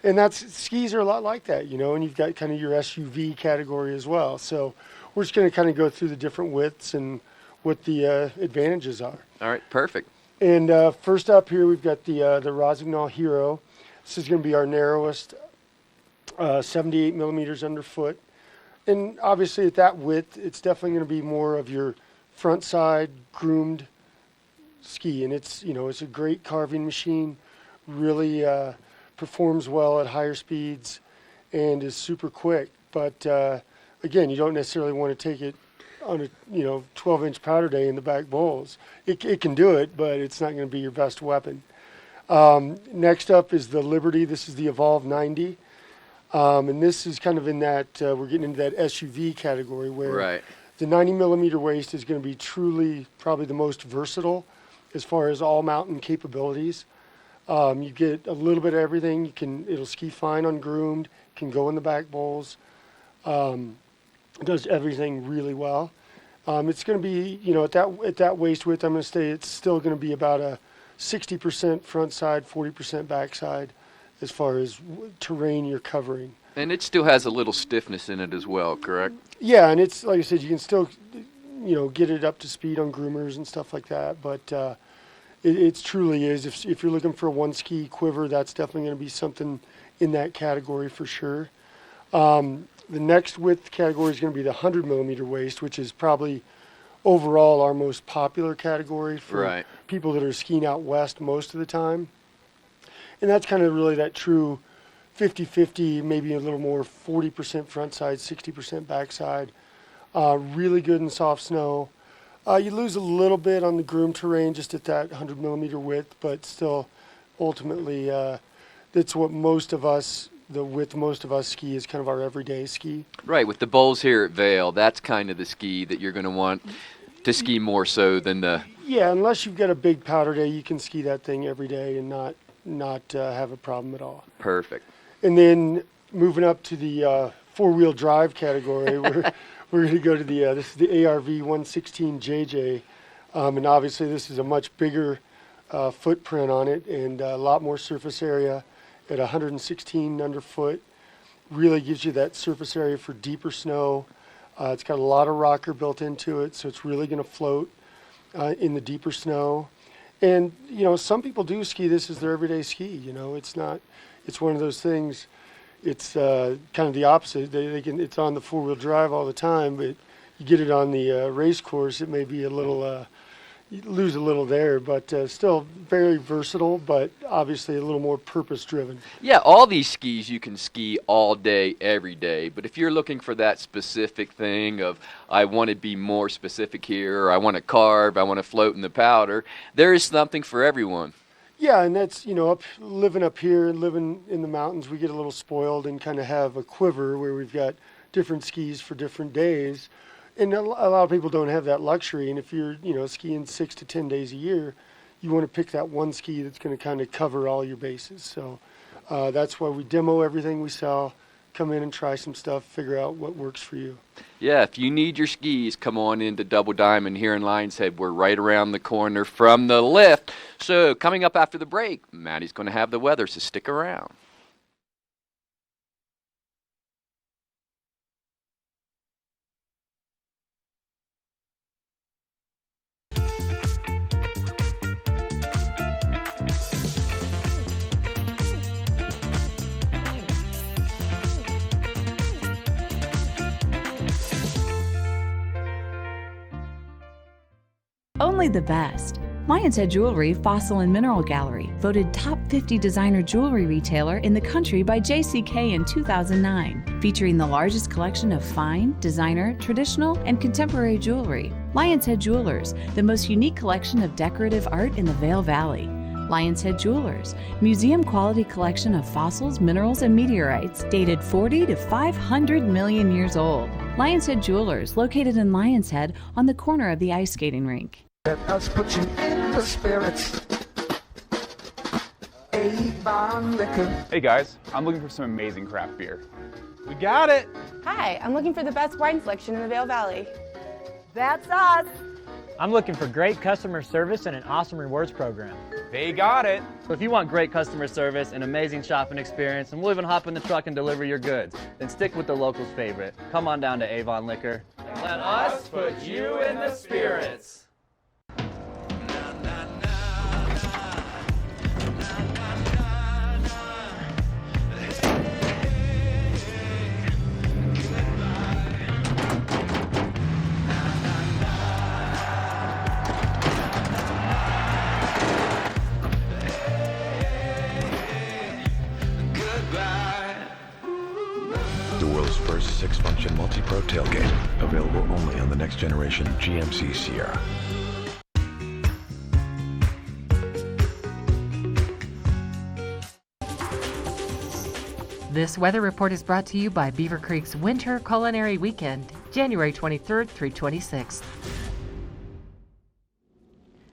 And skis are a lot like that, and you've got kind of your SUV category as well. So we're just going to kind of go through the different widths and what the advantages are. All right, perfect. And first up here, we've got the Rosignol Hero. This is going to be our narrowest, 78 millimeters underfoot. And obviously at that width, it's definitely going to be more of your front side groomed ski. And it's a great carving machine, really performs well at higher speeds and is super quick. But again, you don't necessarily want to take it on a 12-inch powder day in the back bowls. It can do it, but it's not going to be your best weapon. Next up is the Liberty. This is the Evolve 90. And this is kind of in that, we're getting into that SUV category where the 90 millimeter waist is going to be truly probably the most versatile as far as all mountain capabilities. You get a little bit of everything. It'll ski fine ungroomed, can go in the back bowls. Does everything really well. It's going to be, at that waist width, I'm going to say it's still going to be about a 60% front side, 40% back side as far as terrain you're covering. And it still has a little stiffness in it as well, correct? Yeah, and it's, like I said, you can still, get it up to speed on groomers and stuff like that, but it truly is. If you're looking for a one ski quiver, that's definitely going to be something in that category for sure. The next width category is going to be the 100 millimeter waist, which is probably overall our most popular category for people that are skiing out west most of the time. And that's kind of really that true 50-50, maybe a little more 40% front side, 60% back side. Really good in soft snow. You lose a little bit on the groomed terrain just at that 100 millimeter width, but still ultimately that's what most of us ski is kind of our everyday ski. Right, with the bowls here at Vail, that's kind of the ski that you're going to want to ski more so than the... Yeah, unless you've got a big powder day, you can ski that thing every day and not have a problem at all. Perfect. And then moving up to the four-wheel drive category, we're going to go to this is the ARV 116JJ, and obviously this is a much bigger footprint on it and a lot more surface area at 116 underfoot. really gives you that surface area for deeper snow. It's got a lot of rocker built into it, so it's really going to float in the deeper snow. And, you know, some people do ski this as their everyday ski. You know, it's one of those things, it's kind of the opposite. It's on the four-wheel drive all the time, but you get it on the race course, it may be a little, you lose a little there, but still very versatile, but obviously a little more purpose-driven. Yeah, all these skis you can ski all day, every day. But if you're looking for that specific thing of, I want to be more specific here, or I want to carve, I want to float in the powder, there is something for everyone. Yeah, and that's, you know, living up here and living in the mountains, we get a little spoiled and kind of have a quiver where we've got different skis for different days. And a lot of people don't have that luxury. And if you're, you know, skiing 6 to 10 days a year, you want to pick that one ski that's going to kind of cover all your bases. So that's why we demo everything we sell, come in and try some stuff, figure out what works for you. Yeah, if you need your skis, come on into Double Diamond here in Lions Head. We're right around the corner from the lift. So coming up after the break, Maddie's going to have the weather, so stick around. Only the best. Lions Head Jewelry Fossil and Mineral Gallery, voted top 50 designer jewelry retailer in the country by JCK in 2009, featuring the largest collection of fine, designer, traditional, and contemporary jewelry. Lions Head Jewelers, the most unique collection of decorative art in the Vail Valley. Lions Head Jewelers, museum quality collection of fossils, minerals, and meteorites dated 40 to 500 million years old. Lions Head Jewelers, located in Lions Head on the corner of the ice skating rink. Let us put you in the spirits. Avon Liquor. Hey guys, I'm looking for some amazing craft beer. We got it. Hi, I'm looking for the best wine selection in the Vail Valley. That's us. I'm looking for great customer service and an awesome rewards program. They got it. So if you want great customer service, an amazing shopping experience, and we'll even hop in the truck and deliver your goods, then stick with the locals' favorite. Come on down to Avon Liquor. Let us put you in the spirits. The world's first 6-function multi-pro tailgate, available only on the next generation GMC Sierra. This weather report is brought to you by Beaver Creek's Winter Culinary Weekend, January 23rd through 26th.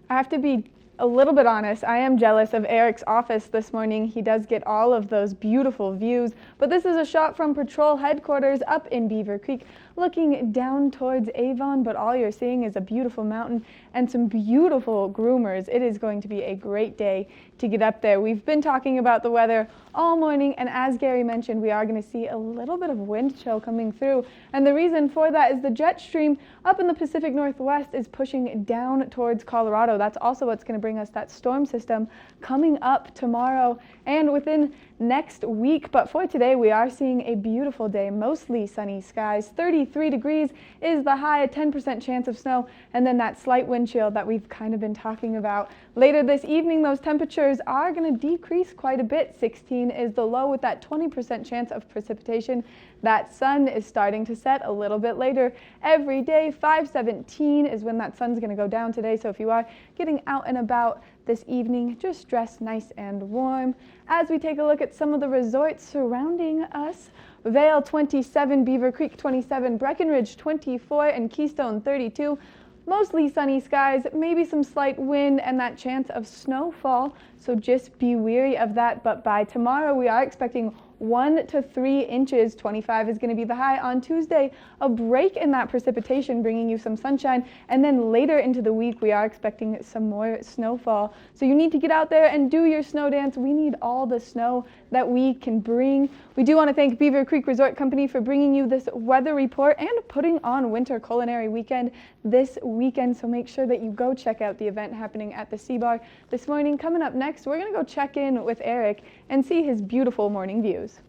I have to be a little bit honest, I am jealous of Eric's office this morning. He does get all of those beautiful views, but this is a shot from patrol headquarters up in Beaver Creek, looking down towards Avon, but all you're seeing is a beautiful mountain and some beautiful groomers. It is going to be a great day to get up there. We've been talking about the weather all morning, and as Gary mentioned, we are going to see a little bit of wind chill coming through, and the reason for that is the jet stream up in the Pacific Northwest is pushing down towards Colorado. That's also what's going to bring us that storm system coming up tomorrow and within next week. But for today, we are seeing a beautiful day, mostly sunny skies. 33 degrees is the high, a 10% chance of snow, and then that slight wind chill that we've kind of been talking about. Later this evening, those temperatures are going to decrease quite a bit. 16 is the low with that 20% chance of precipitation. That sun is starting to set a little bit later every day. 5:17 is when that sun's going to go down today. So if you are getting out and about this evening, just dress nice and warm. As we take a look at some of the resorts surrounding us, Vail 27, Beaver Creek 27, Breckenridge 24, and Keystone 32. Mostly sunny skies, maybe some slight wind and that chance of snowfall, so just be wary of that. But by tomorrow, we are expecting 1 to 3 inches. 25 is going to be the high on Tuesday. A break in that precipitation, bringing you some sunshine. And then later into the week, we are expecting some more snowfall. So you need to get out there and do your snow dance. We need all the snow that we can bring. We do want to thank Beaver Creek Resort Company for bringing you this weather report and putting on Winter Culinary Weekend this weekend. So make sure that you go check out the event happening at the Sea Bar this morning. Coming up next, we're going to go check in with Eric and see his beautiful morning views.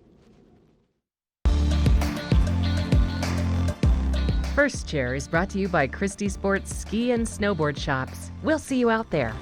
First Chair is brought to you by Christie Sports Ski and Snowboard Shops. We'll see you out there.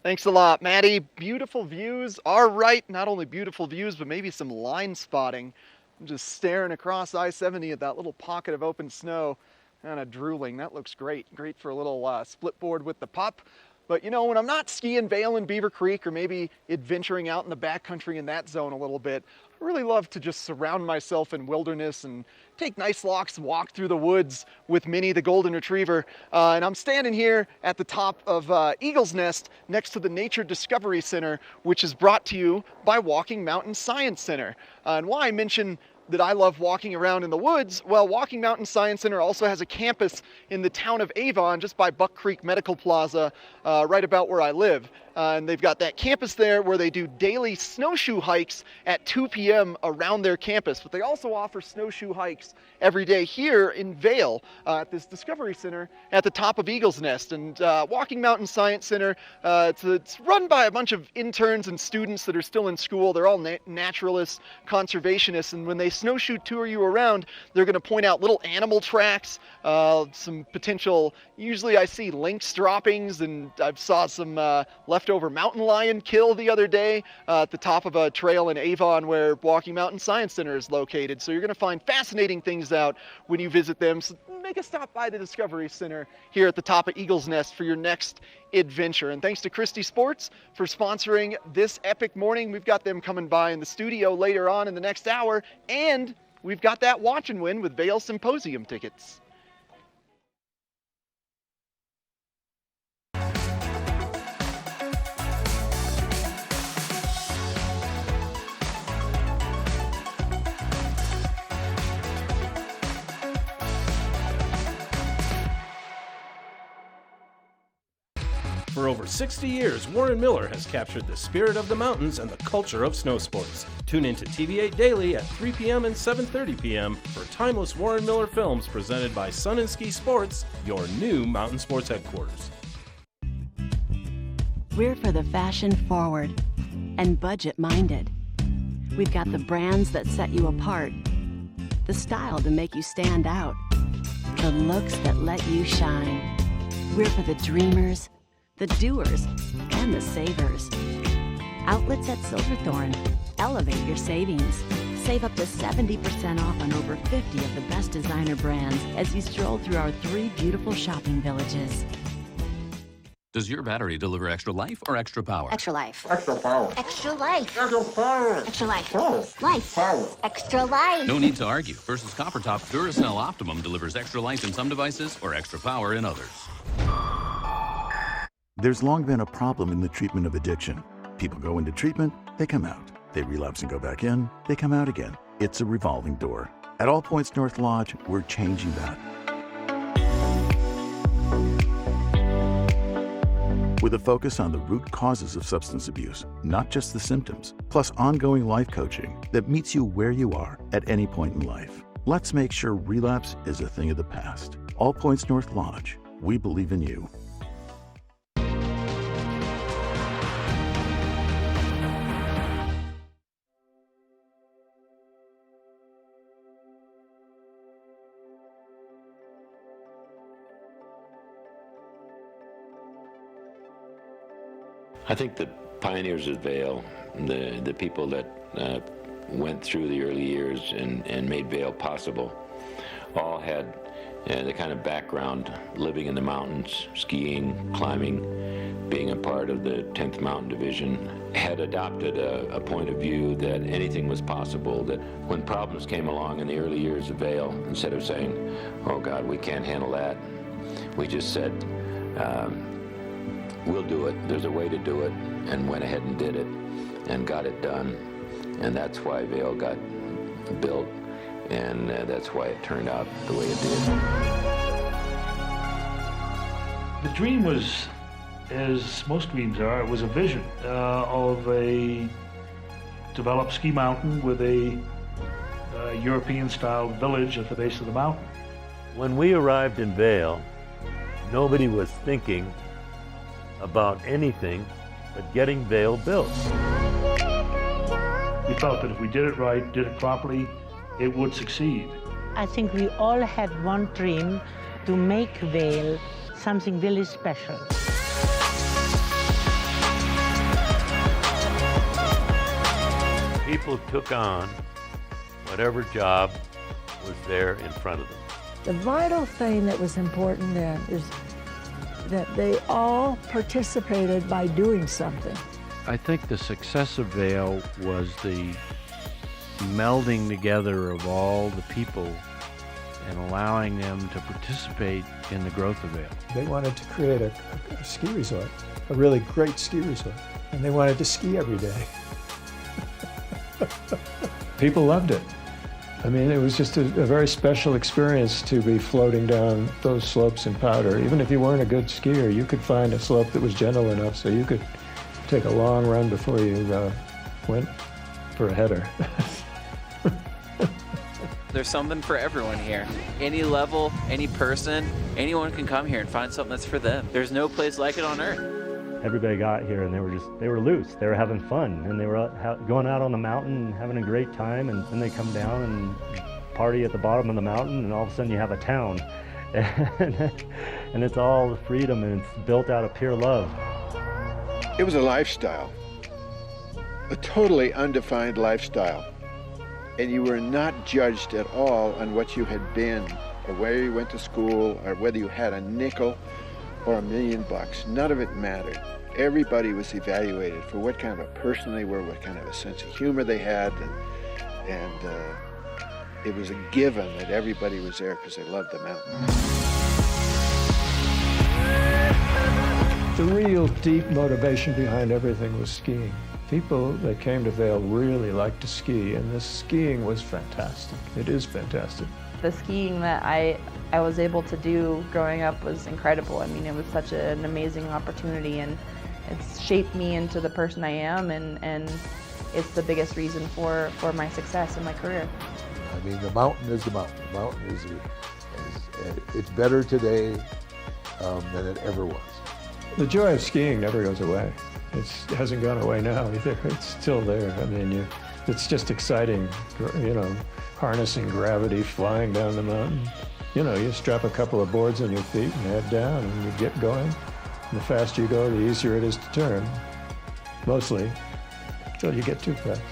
Thanks a lot, Maddie. Beautiful views are right. Not only beautiful views, but maybe some line spotting. I'm just staring across I-70 at that little pocket of open snow, kind of drooling. That looks great. Great for a little split board with the pup. But you know, when I'm not skiing Vail and Beaver Creek, or maybe adventuring out in the backcountry in that zone a little bit, I really love to just surround myself in wilderness and take nice walk through the woods with Minnie, the golden retriever. And I'm standing here at the top of Eagle's Nest next to the Nature Discovery Center, which is brought to you by Walking Mountain Science Center. And why I mention that I love walking around in the woods, well, Walking Mountain Science Center also has a campus in the town of Avon, just by Buck Creek Medical Plaza, right about where I live. And they've got that campus there where they do daily snowshoe hikes at 2 p.m. around their campus. But they also offer snowshoe hikes every day here in Vail at this Discovery Center at the top of Eagle's Nest. And Walking Mountain Science Center, it's run by a bunch of interns and students that are still in school. They're all naturalists, conservationists, and when they snowshoe tour you around, they're going to point out little animal tracks, some potential, usually I see lynx droppings, and I saw some leftover mountain lion kill the other day at the top of a trail in Avon where Walking Mountain Science Center is located. So you're going to find fascinating things out when you visit them. So make a stop by the Discovery Center here at the top of Eagle's Nest for your next adventure. And thanks to Christie Sports for sponsoring this epic morning. We've got them coming by in the studio later on in the next hour, and we've got that watch and win with Vail Symposium tickets. For over 60 years, Warren Miller has captured the spirit of the mountains and the culture of snow sports. Tune in to TV8 Daily at 3 p.m. and 7:30 p.m. for timeless Warren Miller films presented by Sun and Ski Sports, your new mountain sports headquarters. We're for the fashion forward and budget minded. We've got the brands that set you apart, the style to make you stand out, the looks that let you shine. We're for the dreamers, the doers, and the savers. Outlets at Silverthorne. Elevate your savings. Save up to 70% off on over 50 of the best designer brands as you stroll through our 3 beautiful shopping villages. Does your battery deliver extra life or extra power? Extra life. Extra power. Extra life. Extra power. Extra life. Life. Power. Extra life. No need to argue. Versus Copper Top, Duracell Optimum delivers extra life in some devices or extra power in others. There's long been a problem in the treatment of addiction. People go into treatment, they come out. They relapse and go back in, they come out again. It's a revolving door. At All Points North Lodge, we're changing that. With a focus on the root causes of substance abuse, not just the symptoms, plus ongoing life coaching that meets you where you are at any point in life. Let's make sure relapse is a thing of the past. All Points North Lodge, we believe in you. I think the pioneers of Vail, the people that went through the early years and made Vail possible, all had the kind of background living in the mountains, skiing, climbing, being a part of the 10th Mountain Division, had adopted a point of view that anything was possible, that when problems came along in the early years of Vail, instead of saying, oh God, we can't handle that, we just said, we'll do it, there's a way to do it, and went ahead and did it. and got it done. And that's why Vail got built, and that's why it turned out the way it did. The dream was, as most dreams are, it was a vision of a developed ski mountain with a European-style village at the base of the mountain. When we arrived in Vail, nobody was thinking about anything but getting Vail built. We felt that if we did it right, did it properly, it would succeed. I think we all had one dream to make Vail something really special. People took on whatever job was there in front of them. The vital thing that was important then is that they all participated by doing something. I think the success of Vail was the melding together of all the people and allowing them to participate in the growth of Vail. They wanted to create a ski resort, a really great ski resort, and they wanted to ski every day. People loved it. I mean, it was just a very special experience to be floating down those slopes in powder. Even if you weren't a good skier, you could find a slope that was gentle enough so you could take a long run before you went for a header. There's something for everyone here. Any level, any person, anyone can come here and find something that's for them. There's no place like it on earth. Everybody got here and they were loose. They were having fun and they were going out on the mountain and having a great time, and then they come down and party at the bottom of the mountain, and all of a sudden you have a town. And it's all freedom, and it's built out of pure love. It was a lifestyle, a totally undefined lifestyle. And you were not judged at all on what you had been, or where you went to school, or whether you had a nickel or $1 million. None of it mattered. Everybody was evaluated for what kind of a person they were, what kind of a sense of humor they had, and it was a given that everybody was there because they loved the mountain. The real deep motivation behind everything was skiing. People that came to Vail really liked to ski, and this skiing was fantastic. It is fantastic. The skiing that I was able to do growing up was incredible. I mean, it was such an amazing opportunity, and it's shaped me into the person I am, and it's the biggest reason for my success in my career. I mean, the mountain is the mountain. The mountain is it's better today than it ever was. The joy of skiing never goes away. It hasn't gone away now either. It's still there. I mean, it's just exciting, you know, harnessing gravity, flying down the mountain. You know, you strap a couple of boards on your feet and head down and you get going. And the faster you go, the easier it is to turn. Mostly, until you get too fast.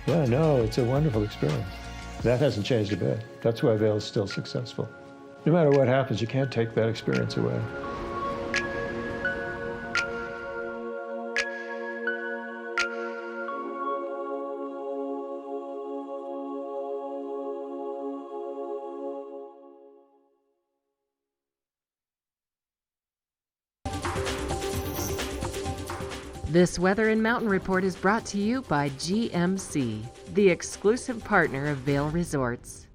Yeah, no, it's a wonderful experience. That hasn't changed a bit. That's why Vail is still successful. No matter what happens, you can't take that experience away. This Weather and Mountain Report is brought to you by GMC, the exclusive partner of Vail Resorts.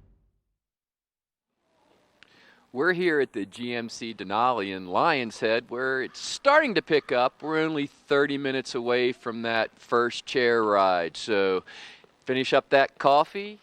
We're here at the GMC Denali in Lions Head, where it's starting to pick up. We're only 30 minutes away from that first chair ride. So finish up that coffee,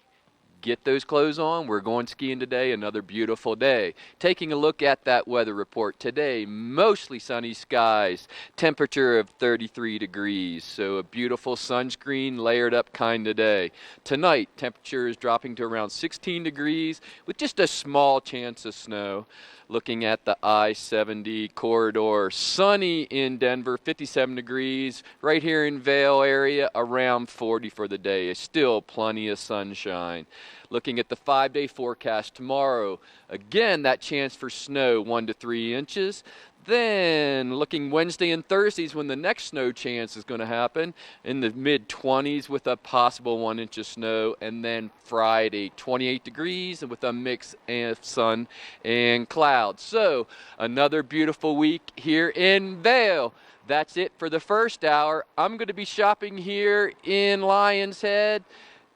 get those clothes on. We're going skiing today, another beautiful day. Taking a look at that weather report today, mostly sunny skies, temperature of 33 degrees. So a beautiful sunscreen, layered up kind of day. Tonight, temperature is dropping to around 16 degrees with just a small chance of snow. Looking at the I-70 corridor, sunny in Denver, 57 degrees. Right here in Vail area, around 40 for the day. Still plenty of sunshine. Looking at the 5-day forecast tomorrow, again, that chance for snow, 1 to 3 inches. then looking Wednesday and Thursdays when the next snow chance is going to happen in the mid-20s with a possible 1 inch of snow. And then Friday, 28 degrees and with a mix of sun and clouds. So another beautiful week here in Vail. That's it for the first hour. I'm going to be shopping here in Lion's Head.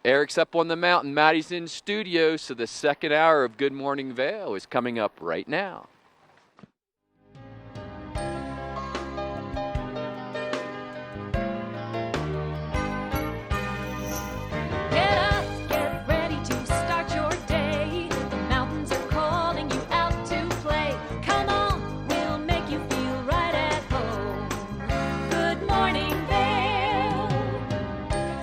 Eric's up on the mountain. Maddie's in studio. So the second hour of Good Morning Vail is coming up right now. Get up, get ready to start your day. The mountains are calling you out to play. Come on, we'll make you feel right at home. Good morning, Vail.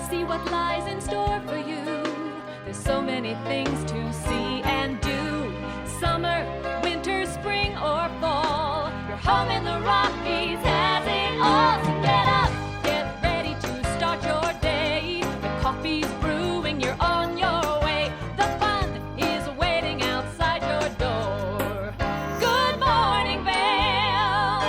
See what lies in store for you. There's so many things to see and do. Summer, winter, spring, or fall. Your home in the Rockies has it all. So get up, get ready to start your day. The coffee's brewing, you're on your way. The fun is waiting outside your door. Good morning, Vail.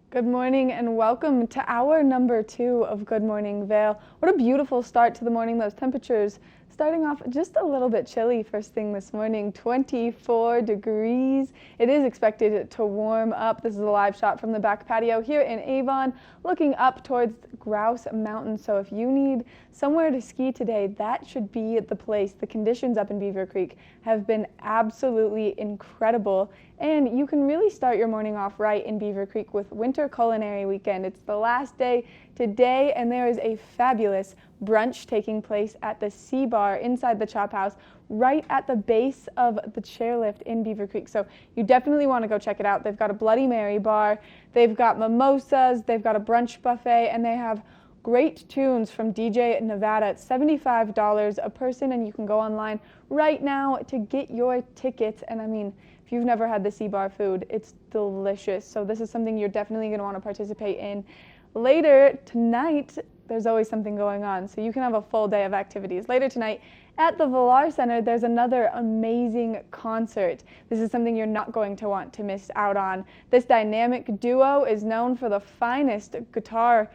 Good morning and welcome to hour number 2 of Good Morning Vail. What a beautiful start to the morning. Those temperatures starting off just a little bit chilly first thing this morning, 24 degrees. It is expected to warm up. This is a live shot from the back patio here in Avon, looking up towards Grouse Mountain. So if you need somewhere to ski today, that should be the place. The conditions up in Beaver Creek have been absolutely incredible. And you can really start your morning off right in Beaver Creek with Winter Culinary Weekend. It's the last day today, and there is a fabulous brunch taking place at the Sea Bar inside the Chop House, right at the base of the chairlift in Beaver Creek. So you definitely want to go check it out. They've got a Bloody Mary bar, they've got mimosas, they've got a brunch buffet, and they have great tunes from DJ Nevada. It's $75 a person, and you can go online right now to get your tickets. And I mean, if you've never had the Sea Bar food, it's delicious. So this is something you're definitely going to want to participate in. Later tonight, there's always something going on, so you can have a full day of activities. Later tonight at the Villar Center, there's another amazing concert. This is something you're not going to want to miss out on. This dynamic duo is known for the finest guitar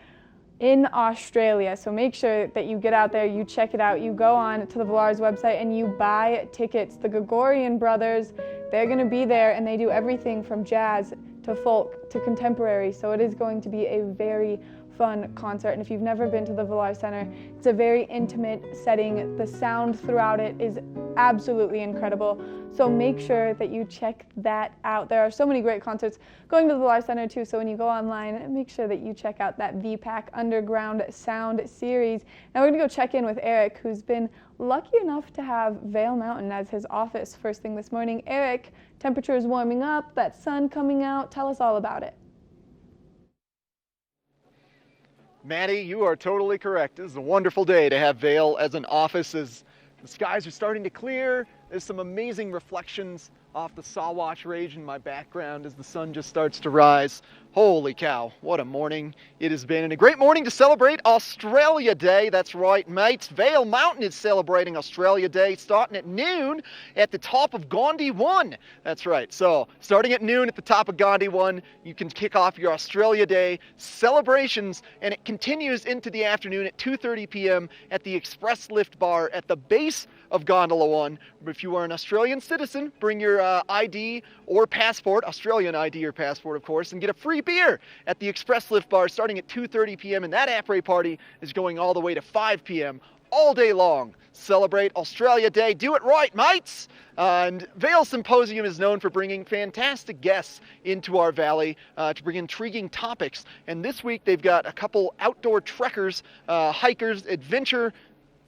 in Australia, so make sure that you get out there, you check it out, you go on to the Villar's website and you buy tickets. The Gregorian brothers, they're going to be there, and they do everything from jazz to folk to contemporary, so it is going to be a very fun concert. And if you've never been to the Villar Center, it's a very intimate setting. The sound throughout it is absolutely incredible, so make sure that you check that out. There are so many great concerts going to the Villar Center too, so when you go online, make sure that you check out that VPAC Underground Sound series. Now we're going to go check in with Eric, who's been lucky enough to have Vail Mountain as his office first thing this morning. Eric, temperature is warming up, that sun coming out. Tell us all about it. Maddie, you are totally correct. This is a wonderful day to have Vail as an office as the skies are starting to clear. There's some amazing reflections off the Sawatch Range in my background as the sun just starts to rise. Holy cow, what a morning it has been, and a great morning to celebrate Australia Day. That's right, mates. Vail Mountain is celebrating Australia Day starting at noon at the top of Gandhi 1. That's right, so starting at noon at the top of Gandhi 1, you can kick off your Australia Day celebrations, and it continues into the afternoon at 2:30 p.m. at the Express Lift Bar at the base of Gondola 1. If you are an Australian citizen, bring your ID or passport, Australian ID or passport, of course, and get a free beer at the Express Lift Bar starting at 2:30 p.m. And that après party is going all the way to 5 p.m. all day long. Celebrate Australia Day. Do it right, mates! And Vail Symposium is known for bringing fantastic guests into our valley to bring intriguing topics. And this week they've got a couple outdoor trekkers, hikers, adventure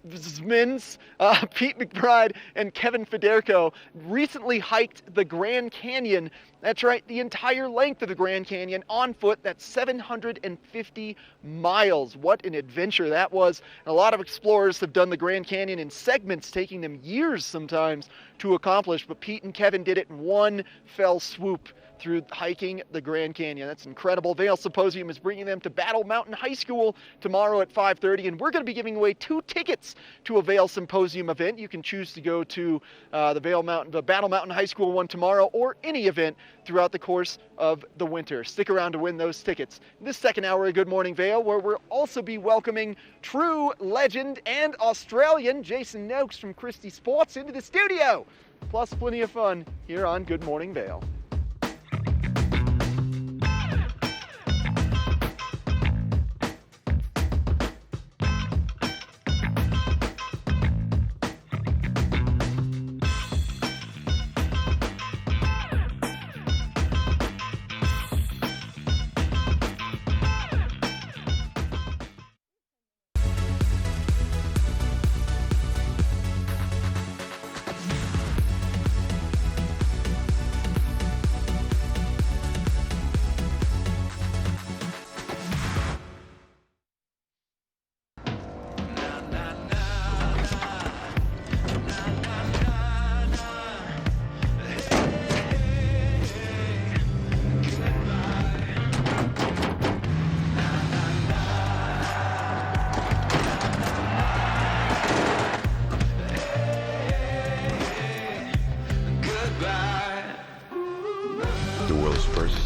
Pete McBride and Kevin Federico recently hiked the Grand Canyon. That's right, the entire length of the Grand Canyon on foot. That's 750 miles. What an adventure that was. And a lot of explorers have done the Grand Canyon in segments, taking them years sometimes to accomplish, but Pete and Kevin did it in one fell swoop. through hiking the Grand Canyon. That's incredible. Vail Symposium is bringing them to Battle Mountain High School tomorrow at 5:30, and we're going to be giving away 2 tickets to a Vail Symposium event. You can choose to go to the Battle Mountain High School one tomorrow, or any event throughout the course of the winter. Stick around to win those tickets. In this second hour of Good Morning Vail, where we'll also be welcoming true legend and Australian Jason Noakes from Christie Sports into the studio. Plus plenty of fun here on Good Morning Vail.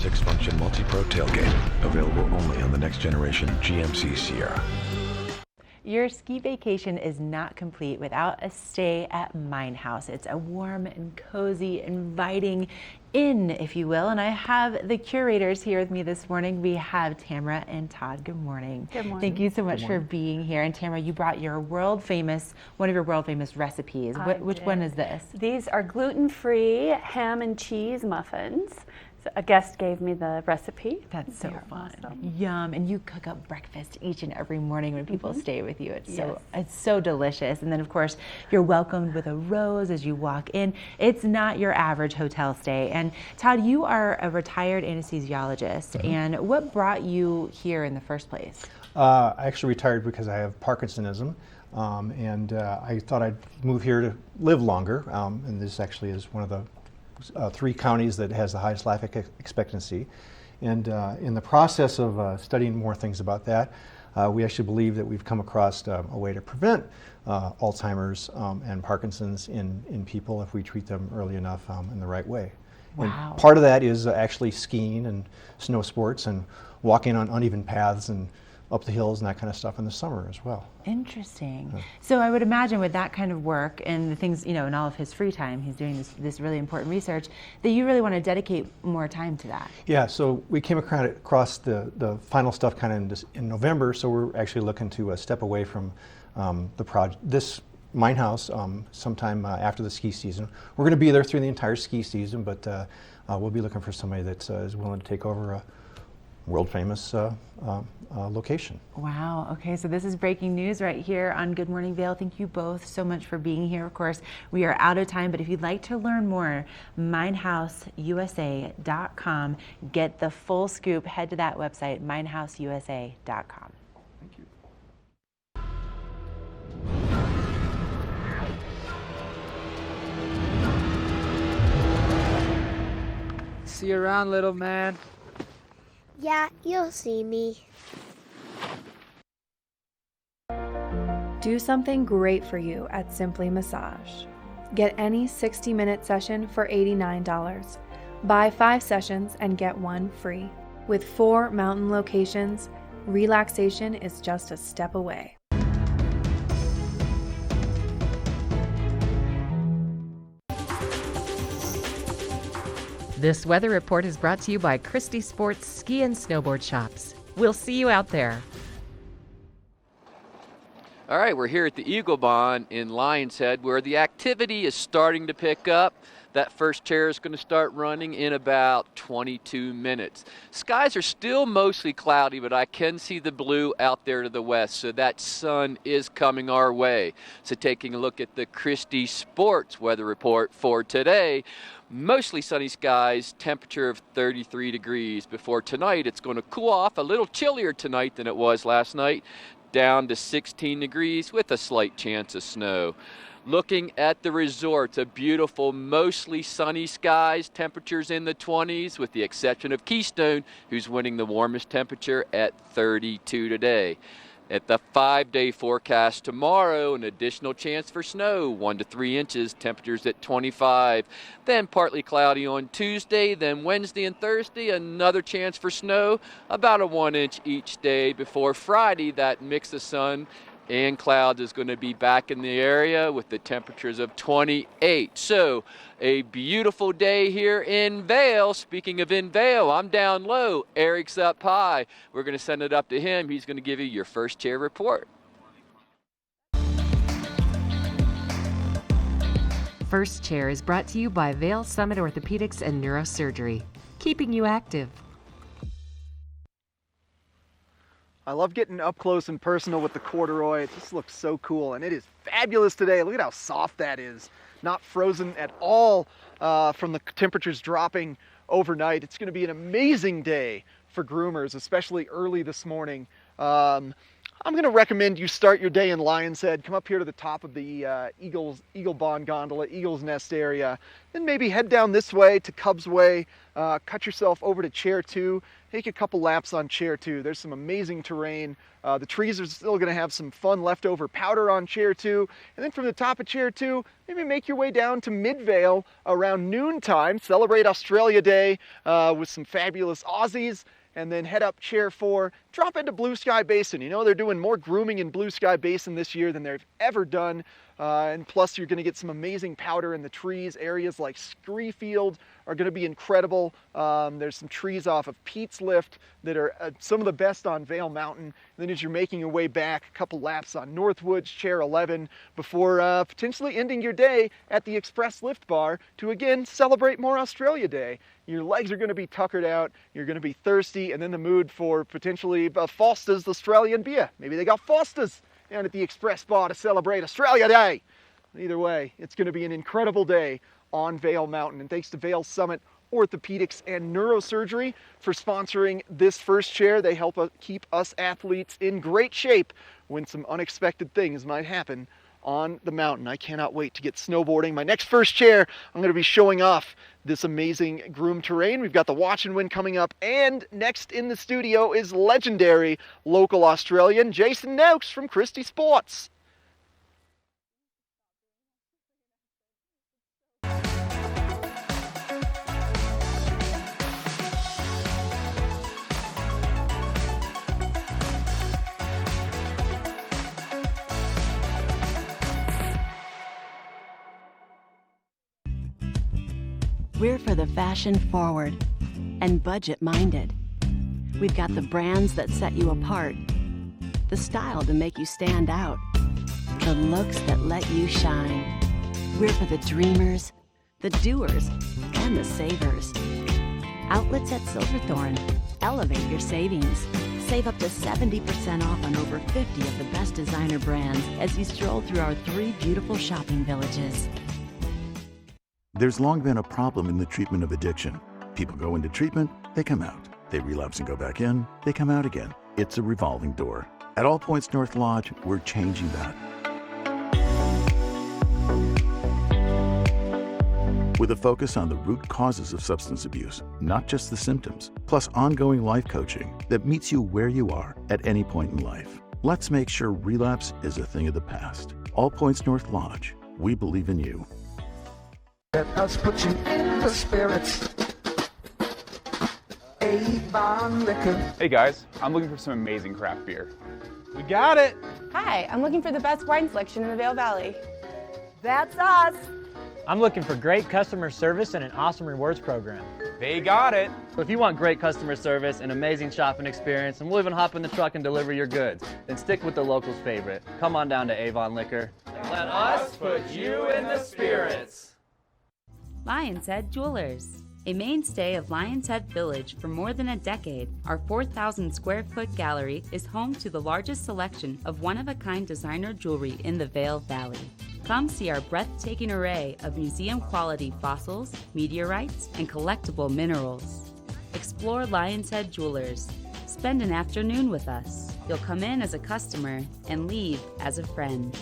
Six-function multi-pro tailgate, available only on the next generation GMC Sierra. Your ski vacation is not complete without a stay at Mine House. It's a warm and cozy, inviting inn, if you will. And I have the curators here with me this morning. We have Tamara and Todd. Good morning. Good morning. Thank you so much for being here. And Tamara, you brought your one of your world famous recipes. Which one is this? These are gluten-free ham and cheese muffins. A guest gave me the recipe. That's so fun. Awesome. Yum. And you cook up breakfast each and every morning when people stay with you. It's so delicious. And then of course you're welcomed with a rose as you walk in. It's not your average hotel stay. And Todd, you are a retired anesthesiologist. And what brought you here in the first place? I actually retired because I have Parkinsonism. And I thought I'd move here to live longer. And this actually is one of the 3 counties that has the highest life expectancy. And in the process of studying more things about that, we actually believe that we've come across a way to prevent Alzheimer's and Parkinson's in people if we treat them early enough in the right way. Wow. And part of that is actually skiing and snow sports and walking on uneven paths and up the hills and that kind of stuff in the summer as well. Interesting. So I would imagine with that kind of work and the things, in all of his free time, he's doing this really important research, that you really want to dedicate more time to that. Yeah, so we came across the final stuff kind of in November, so we're actually looking to step away from the project. This Mine House sometime after the ski season. We're going to be there through the entire ski season, but we'll be looking for somebody that is willing to take over a world famous location. Wow. Okay, so this is breaking news right here on Good Morning Vail. Thank you both so much for being here. Of course, we are out of time, but if you'd like to learn more, minehouseusa.com. Get the full scoop. Head to that website, minehouseusa.com. Thank you. See you around, little man. Yeah, you'll see me. Do something great for you at Simply Massage. Get any 60-minute session for $89. Buy 5 sessions and get 1 free. With 4 mountain locations, relaxation is just a step away. This weather report is brought to you by Christie Sports Ski and Snowboard Shops. We'll see you out there. All right, we're here at the Eagle Bond in Lions Head, where the activity is starting to pick up. That first chair is going to start running in about 22 minutes. Skies are still mostly cloudy, but I can see the blue out there to the west, so that sun is coming our way. So taking a look at the Christie Sports weather report for today, mostly sunny skies, temperature of 33 degrees. Before tonight, it's going to cool off a little chillier tonight than it was last night, down to 16 degrees with a slight chance of snow. Looking at the resort, a beautiful, mostly sunny skies, temperatures in the 20s, with the exception of Keystone, who's winning the warmest temperature at 32 today. At the 5-day forecast tomorrow, an additional chance for snow, 1 to 3 inches, temperatures at 25. Then partly cloudy on Tuesday, then Wednesday and Thursday, another chance for snow, about a 1 inch each day. Before Friday, that mix of sun and clouds is going to be back in the area with the temperatures of 28. So a beautiful day here in Vail. Speaking of in Vail, I'm down low. Eric's up high. We're going to send it up to him. He's going to give you your first chair report. First Chair is brought to you by Vail Summit Orthopedics and Neurosurgery, keeping you active. I love getting up close and personal with the corduroy. It just looks so cool, and it is fabulous today. Look at how soft that is. Not frozen at all from the temperatures dropping overnight. It's going to be an amazing day for groomers, especially early this morning. I'm going to recommend you start your day in Lion's Head. Come up here to the top of the Eagle Bond Gondola, Eagle's Nest area. Then maybe head down this way to Cubs Way. Cut yourself over to Chair 2. Take a couple laps on Chair 2. There's some amazing terrain. The trees are still going to have some fun leftover powder on Chair 2. And then from the top of Chair 2, maybe make your way down to Midvale around noontime. Celebrate Australia Day with some fabulous Aussies. And then head up Chair 4, drop into Blue Sky Basin. You know, they're doing more grooming in Blue Sky Basin this year than they've ever done. And plus, you're going to get some amazing powder in the trees. Areas like Scree Field are going to be incredible. There's some trees off of Pete's Lift that are some of the best on Vail Mountain. And then as you're making your way back, a couple laps on Northwoods, Chair 11, before potentially ending your day at the Express Lift Bar to, again, celebrate more Australia Day. Your legs are going to be tuckered out, you're going to be thirsty, and then the mood for potentially Foster's Australian beer. Maybe they got Foster's down at the Express Bar to celebrate Australia Day. Either way, it's going to be an incredible day on Vail Mountain. And thanks to Vail Summit Orthopedics and Neurosurgery for sponsoring this first chair. They help keep us athletes in great shape when some unexpected things might happen on the mountain. I cannot wait to get snowboarding. My next first chair, I'm going to be showing off this amazing groom terrain. We've got the Watch and Win coming up, and next in the studio is legendary local Australian Jason Noakes from Christie Sports. We're for the fashion forward and budget minded. We've got the brands that set you apart, the style to make you stand out, the looks that let you shine. We're for the dreamers, the doers, and the savers. Outlets at Silverthorne. Elevate your savings. Save up to 70% off on over 50 of the best designer brands as you stroll through our 3 beautiful shopping villages. There's long been a problem in the treatment of addiction. People go into treatment, they come out. They relapse and go back in, they come out again. It's a revolving door. At All Points North Lodge, we're changing that. With a focus on the root causes of substance abuse, not just the symptoms, plus ongoing life coaching that meets you where you are at any point in life. Let's make sure relapse is a thing of the past. All Points North Lodge, we believe in you. Let us put you in the spirits. Avon Liquor. Hey guys, I'm looking for some amazing craft beer. We got it! Hi, I'm looking for the best wine selection in the Vail Valley. That's us! I'm looking for great customer service and an awesome rewards program. They got it! So if you want great customer service, an amazing shopping experience, and we'll even hop in the truck and deliver your goods, then stick with the locals' favorite. Come on down to Avon Liquor. Let us put you in the spirits. Lion's Head Jewelers. A mainstay of Lion's Head Village for more than a decade, our 4,000 square foot gallery is home to the largest selection of one-of-a-kind designer jewelry in the Vail Valley. Come see our breathtaking array of museum-quality fossils, meteorites, and collectible minerals. Explore Lion's Head Jewelers. Spend an afternoon with us. You'll come in as a customer and leave as a friend.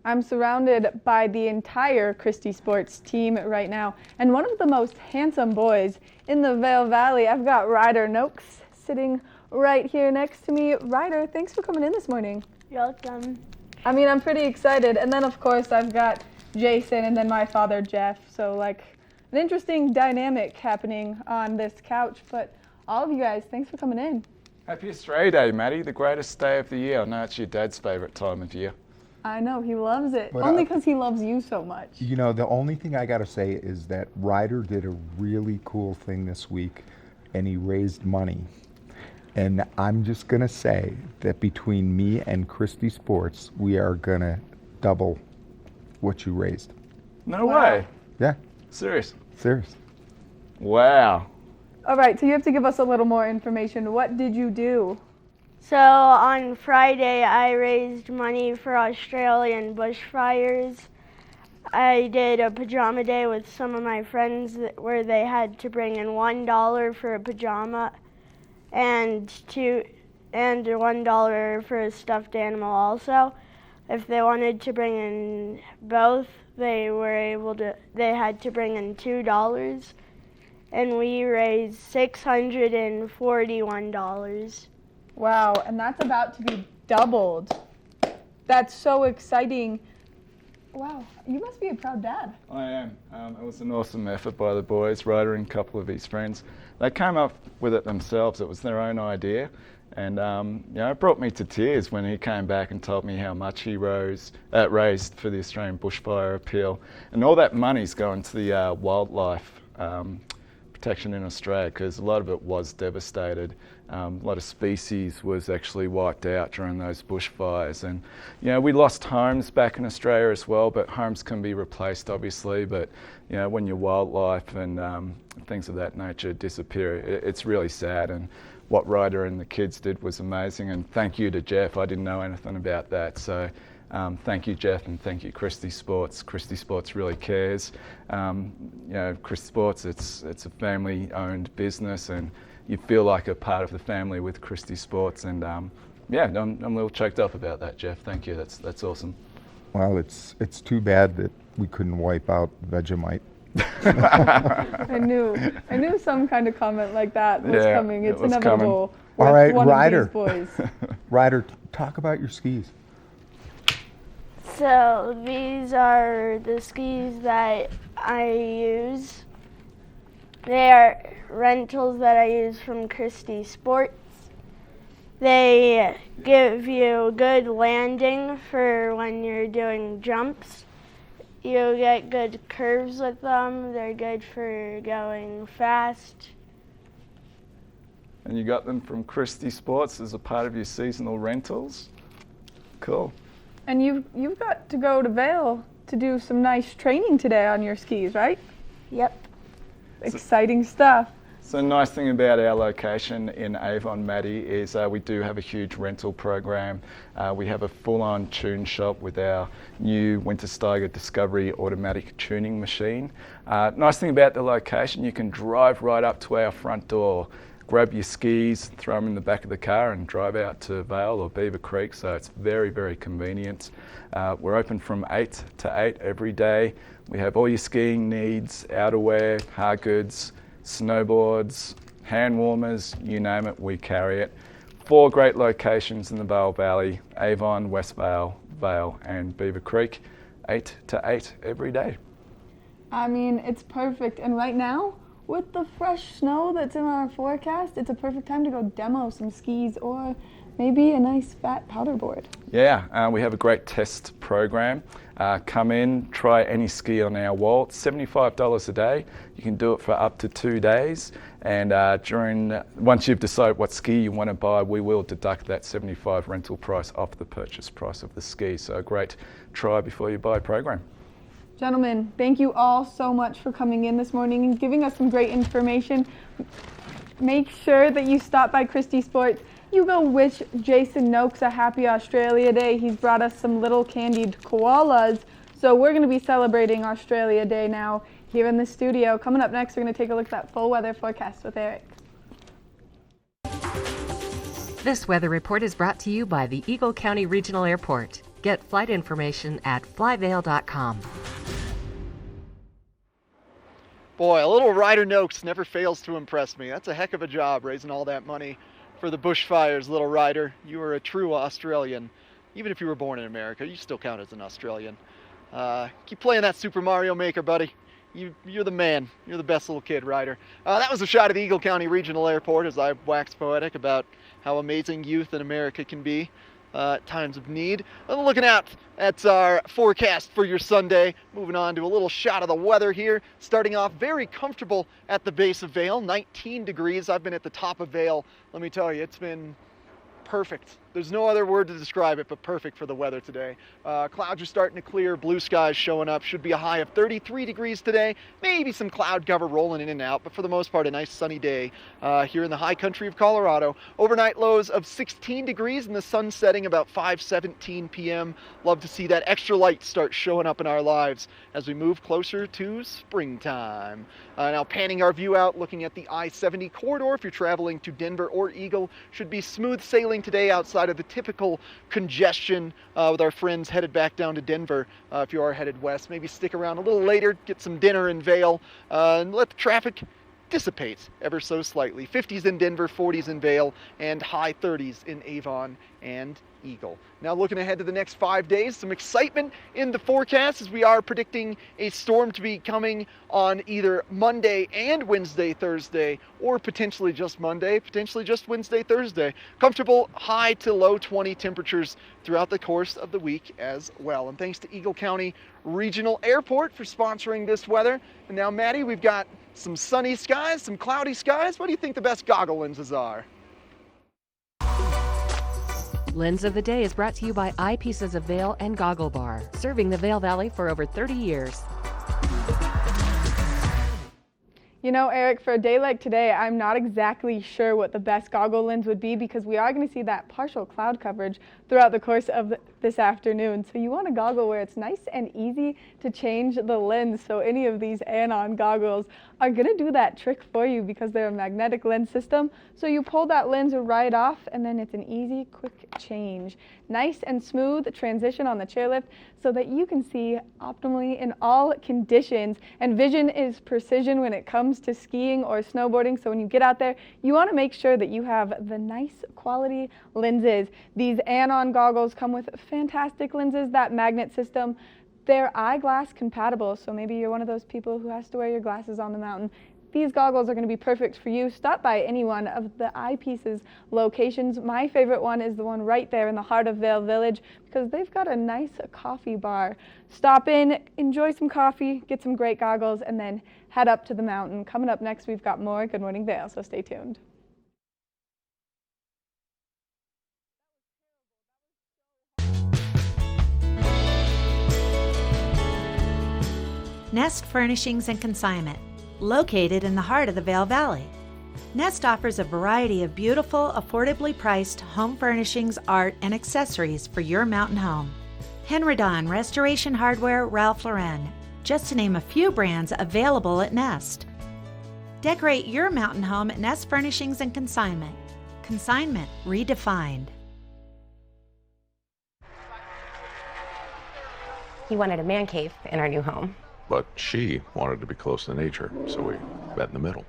I'm surrounded by the entire Christie Sports team right now, and one of the most handsome boys in the Vail Valley. I've got Ryder Noakes sitting right here next to me. Ryder, thanks for coming in this morning. You're welcome. I mean, I'm pretty excited. And then, of course, I've got Jason and then my father, Jeff. So, like, an interesting dynamic happening on this couch. But all of you guys, thanks for coming in. Happy Australia Day, Maddie, the greatest day of the year. I know it's your dad's favourite time of year. I know, he loves it. But, only because he loves you so much. You know, the only thing I got to say is that Ryder did a really cool thing this week, and he raised money. And I'm just going to say that between me and Christie Sports, we are going to double what you raised. No way. Yeah. Serious? Serious. Wow. All right, so you have to give us a little more information. What did you do? So on Friday, I raised money for Australian bushfires. I did a pajama day with some of my friends where they had to bring in $1 for a pajama and $1 for a stuffed animal also. If they wanted to bring in both, they had to bring in $2. And we raised $641. Wow, and that's about to be doubled. That's so exciting. Wow, you must be a proud dad. I am. It was an awesome effort by the boys, Ryder and a couple of his friends. They came up with it themselves. It was their own idea. And it brought me to tears when he came back and told me how much he raised for the Australian Bushfire Appeal. And all that money's going to the wildlife protection in Australia, because a lot of it was devastated. A lot of species was actually wiped out during those bushfires, and we lost homes back in Australia as well, but homes can be replaced obviously, but when your wildlife and things of that nature disappear, it's really sad. And what Ryder and the kids did was amazing, and thank you to Jeff. I didn't know anything about that, so thank you, Jeff, and thank you, Christie Sports. Christie Sports really cares. Christie Sports, it's a family-owned business, and you feel like a part of the family with Christie Sports. And I'm a little choked up about that, Jeff. Thank you. That's awesome. Well, it's too bad that we couldn't wipe out Vegemite. I knew some kind of comment like that was coming. It's inevitable. All right, one Ryder. Of these boys. Ryder, talk about your skis. So these are the skis that I use. They are rentals that I use from Christie Sports. They give you good landing for when you're doing jumps. You get good curves with them. They're good for going fast. And you got them from Christie Sports as a part of your seasonal rentals? Cool. And you've got to go to Vail to do some nice training today on your skis, right? Yep. Exciting stuff. So the nice thing about our location in Avon, Maddie, is we do have a huge rental program. We have a full-on tune shop with our new Wintersteiger Discovery automatic tuning machine. Nice thing about the location, you can drive right up to our front door, grab your skis, throw them in the back of the car and drive out to Vail or Beaver Creek, so it's very, very convenient. We're open from 8 to 8 every day. We have all your skiing needs, outerwear, hard goods, snowboards, hand warmers, you name it, we carry it. 4 great locations in the Vail Valley: Avon, West Vail, Vail and Beaver Creek, 8 to 8 every day. I mean, it's perfect. And right now, with the fresh snow that's in our forecast, it's a perfect time to go demo some skis or maybe a nice fat powder board. Yeah, we have a great test program. Come in, try any ski on our wall. It's $75 a day. You can do it for up to 2 days. And once you've decided what ski you want to buy, we will deduct that $75 rental price off the purchase price of the ski. So a great try before you buy program. Gentlemen, thank you all so much for coming in this morning and giving us some great information. Make sure that you stop by Christie Sports. You go wish Jason Noakes a happy Australia Day. He's brought us some little candied koalas. So we're going to be celebrating Australia Day now here in the studio. Coming up next, we're going to take a look at that full weather forecast with Eric. This weather report is brought to you by the Eagle County Regional Airport. Get flight information at flyvail.com. Boy, a little Ryder Noakes never fails to impress me. That's a heck of a job raising all that money for the bushfires, little Ryder. You are a true Australian. Even if you were born in America, you still count as an Australian. Keep playing that Super Mario Maker, buddy. You're the man. You're the best little kid, Ryder. That was a shot at the Eagle County Regional Airport as I waxed poetic about how amazing youth in America can be at times of need. Looking out at our forecast for your Sunday. Moving on to a little shot of the weather here. Starting off very comfortable at the base of Vail, 19 degrees. I've been at the top of Vail. Let me tell you, it's been perfect. There's no other word to describe it, but perfect for the weather today. Clouds are starting to clear, blue skies showing up. Should be a high of 33 degrees today. Maybe some cloud cover rolling in and out, but for the most part, a nice sunny day here in the high country of Colorado. Overnight lows of 16 degrees and the sun setting about 5:17 p.m. Love to see that extra light start showing up in our lives as we move closer to springtime. Now panning our view out, looking at the I-70 corridor. If you're traveling to Denver or Eagle, should be smooth sailing today outside of the typical congestion with our friends headed back down to Denver. If you are headed west, maybe stick around a little later, get some dinner in Vail, and let the traffic dissipate ever so slightly. 50s in Denver, 40s in Vail, and high 30s in Avon and Eagle. Now looking ahead to the next 5 days, some excitement in the forecast as we are predicting a storm to be coming on either Monday and Wednesday, Thursday, or potentially just Monday, potentially just Wednesday, Thursday. Comfortable high to low 20 temperatures throughout the course of the week as well. And thanks to Eagle County Regional Airport for sponsoring this weather. And now, Maddie, we've got some sunny skies, some cloudy skies. What do you think the best goggle lenses are? Lens of the Day is brought to you by Eyepieces of Vail and Goggle Bar, serving the Vail Valley for over 30 years. You know, Eric, for a day like today, I'm not exactly sure what the best goggle lens would be because we are going to see that partial cloud coverage throughout the course of this afternoon. So you want a goggle where it's nice and easy to change the lens. So any of these Anon goggles are going to do that trick for you because they're a magnetic lens system. So you pull that lens right off and then it's an easy, quick change. Nice and smooth transition on the chairlift so that you can see optimally in all conditions. And vision is precision when it comes to skiing or snowboarding. So when you get out there, you want to make sure that you have the nice quality lenses. These Anon goggles come with fantastic lenses, that magnet system. They're eyeglass compatible, so maybe you're one of those people who has to wear your glasses on the mountain. These goggles are going to be perfect for you. Stop by any one of the Eyepieces locations. My favorite one is the one right there in the heart of Vail Village because they've got a nice coffee bar. Stop in, enjoy some coffee, get some great goggles, and then head up to the mountain. Coming up next, we've got more Good Morning Vail, so stay tuned. Nest Furnishings and Consignment, located in the heart of the Vail Valley. Nest offers a variety of beautiful, affordably priced home furnishings, art, and accessories for your mountain home. Henredon, Restoration Hardware, Ralph Lauren, just to name a few brands available at Nest. Decorate your mountain home at Nest Furnishings and Consignment. Consignment redefined. He wanted a man cave in our new home. But she wanted to be close to nature, so we met in the middle.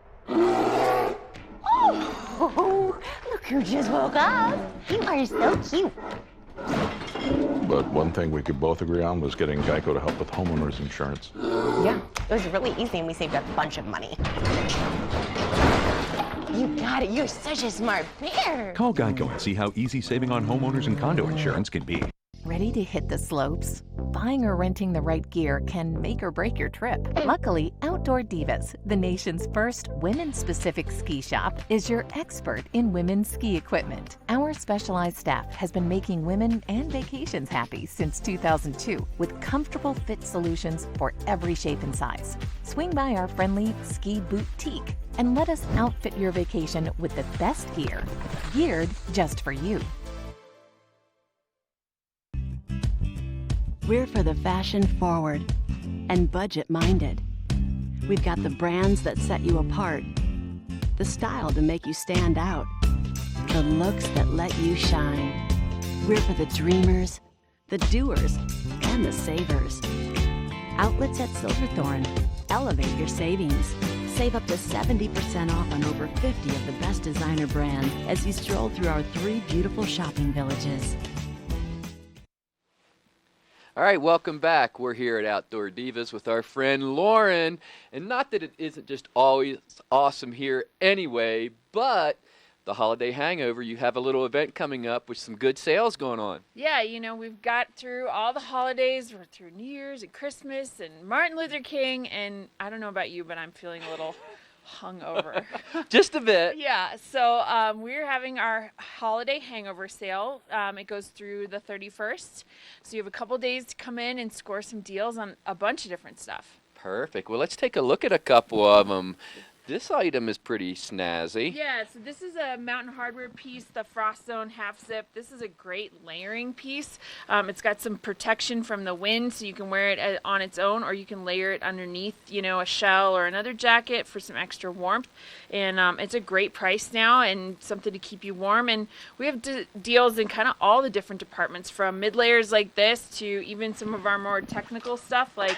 Oh, look who just woke up. You are so cute. But one thing we could both agree on was getting Geico to help with homeowners insurance. Yeah, it was really easy and we saved a bunch of money. You got it. You're such a smart bear. Call Geico and see how easy saving on homeowners and condo insurance can be. Ready to hit the slopes? Buying or renting the right gear can make or break your trip. Luckily, Outdoor Divas, the nation's first women-specific ski shop, is your expert in women's ski equipment. Our specialized staff has been making women and vacations happy since 2002 with comfortable fit solutions for every shape and size. Swing by our friendly Ski Boutique and let us outfit your vacation with the best gear, geared just for you. We're for the fashion forward and budget minded. We've got the brands that set you apart, the style to make you stand out, the looks that let you shine. We're for the dreamers, the doers, and the savers. Outlets at Silverthorne. Elevate your savings. Save up to 70% off on over 50 of the best designer brands as you stroll through our 3 beautiful shopping villages. All right, welcome back. We're here at Outdoor Divas with our friend Lauren. And not that it isn't just always awesome here anyway, but the holiday hangover, you have a little event coming up with some good sales going on. Yeah, you know, we've got through all the holidays. We're through New Year's and Christmas and Martin Luther King. And I don't know about you, but I'm feeling a little hungover. Just a bit. Yeah, so we're having our holiday hangover sale. It goes through the 31st. So you have a couple days to come in and score some deals on a bunch of different stuff. Perfect. Well, let's take a look at a couple of them. This item is pretty snazzy. Yeah, so this is a Mountain Hardware piece, the Frost Zone half zip. This is a great layering piece. It's got some protection from the wind, so you can wear it on its own, or you can layer it underneath, you know, a shell or another jacket for some extra warmth. And it's a great price now and something to keep you warm. And we have deals in kind of all the different departments, from mid layers like this to even some of our more technical stuff, like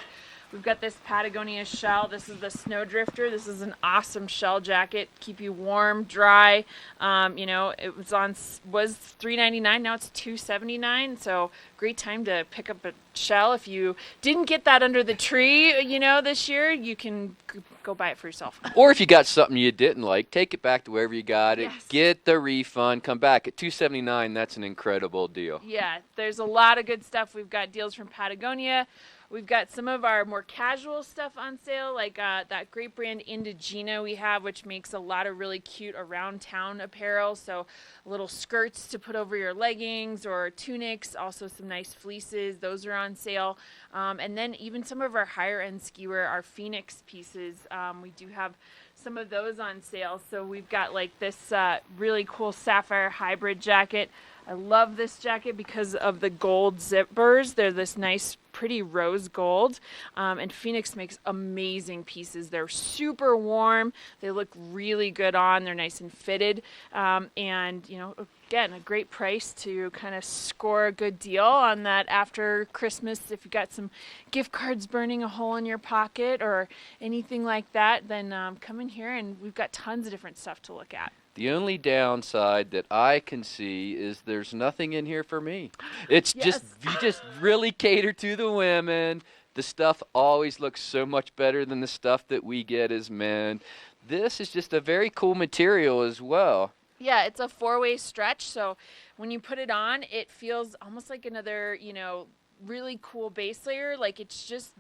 we've got this Patagonia shell. This is the Snow Drifter. This is an awesome shell jacket. Keep you warm, dry. You know, it was $3.99. Now it's $2.79. So great time to pick up a shell. If you didn't get that under the tree, you know, this year, you can go buy it for yourself. Or if you got something you didn't like, take it back to wherever you got it. Yes. Get the refund. Come back at $2.79. That's an incredible deal. Yeah, there's a lot of good stuff. We've got deals from Patagonia. We've got some of our more casual stuff on sale, like that great brand Indigena we have, which makes a lot of really cute around town apparel. So little skirts to put over your leggings or tunics, also some nice fleeces. Those are on sale. And then even some of our higher end ski wear, our Phoenix pieces, we do have some of those on sale. So we've got like this really cool sapphire hybrid jacket. I love this jacket because of the gold zippers. They're this nice, pretty rose gold. And Phoenix makes amazing pieces. They're super warm. They look really good on. They're nice and fitted. And, you know, again, a great price to kind of score a good deal on that after Christmas. If you got some gift cards burning a hole in your pocket or anything like that, then come in here and we've got tons of different stuff to look at. The only downside that I can see is there's nothing in here for me. It's just, you just really cater to the women. The stuff always looks so much better than the stuff that we get as men. This is just a very cool material as well. Yeah, it's a 4-way stretch, so when you put it on, it feels almost like another, you know, really cool base layer. Like it's just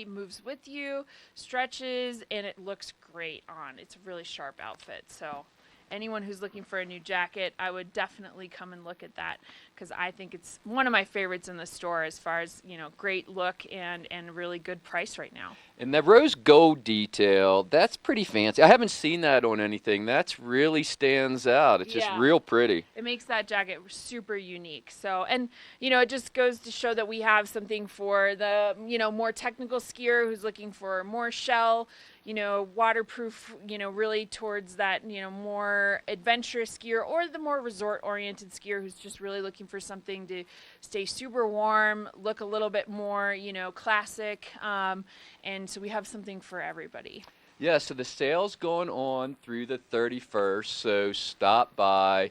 moves with you, stretches, and it looks great on. It's a really sharp outfit, so anyone who's looking for a new jacket, I would definitely come and look at that because I think it's one of my favorites in the store as far as, you know, great look and really good price right now. And that rose gold detail, that's pretty fancy. I haven't seen that on anything. That's really stands out. It's just real pretty. It makes that jacket super unique. So, and, you know, it just goes to show that we have something for the, you know, more technical skier who's looking for more shell, you know, waterproof, you know, really towards that, you know, more adventurous skier, or the more resort-oriented skier who's just really looking for something to stay super warm, look a little bit more, you know, classic. And so we have something for everybody. Yeah, so the sale's going on through the 31st, so stop by.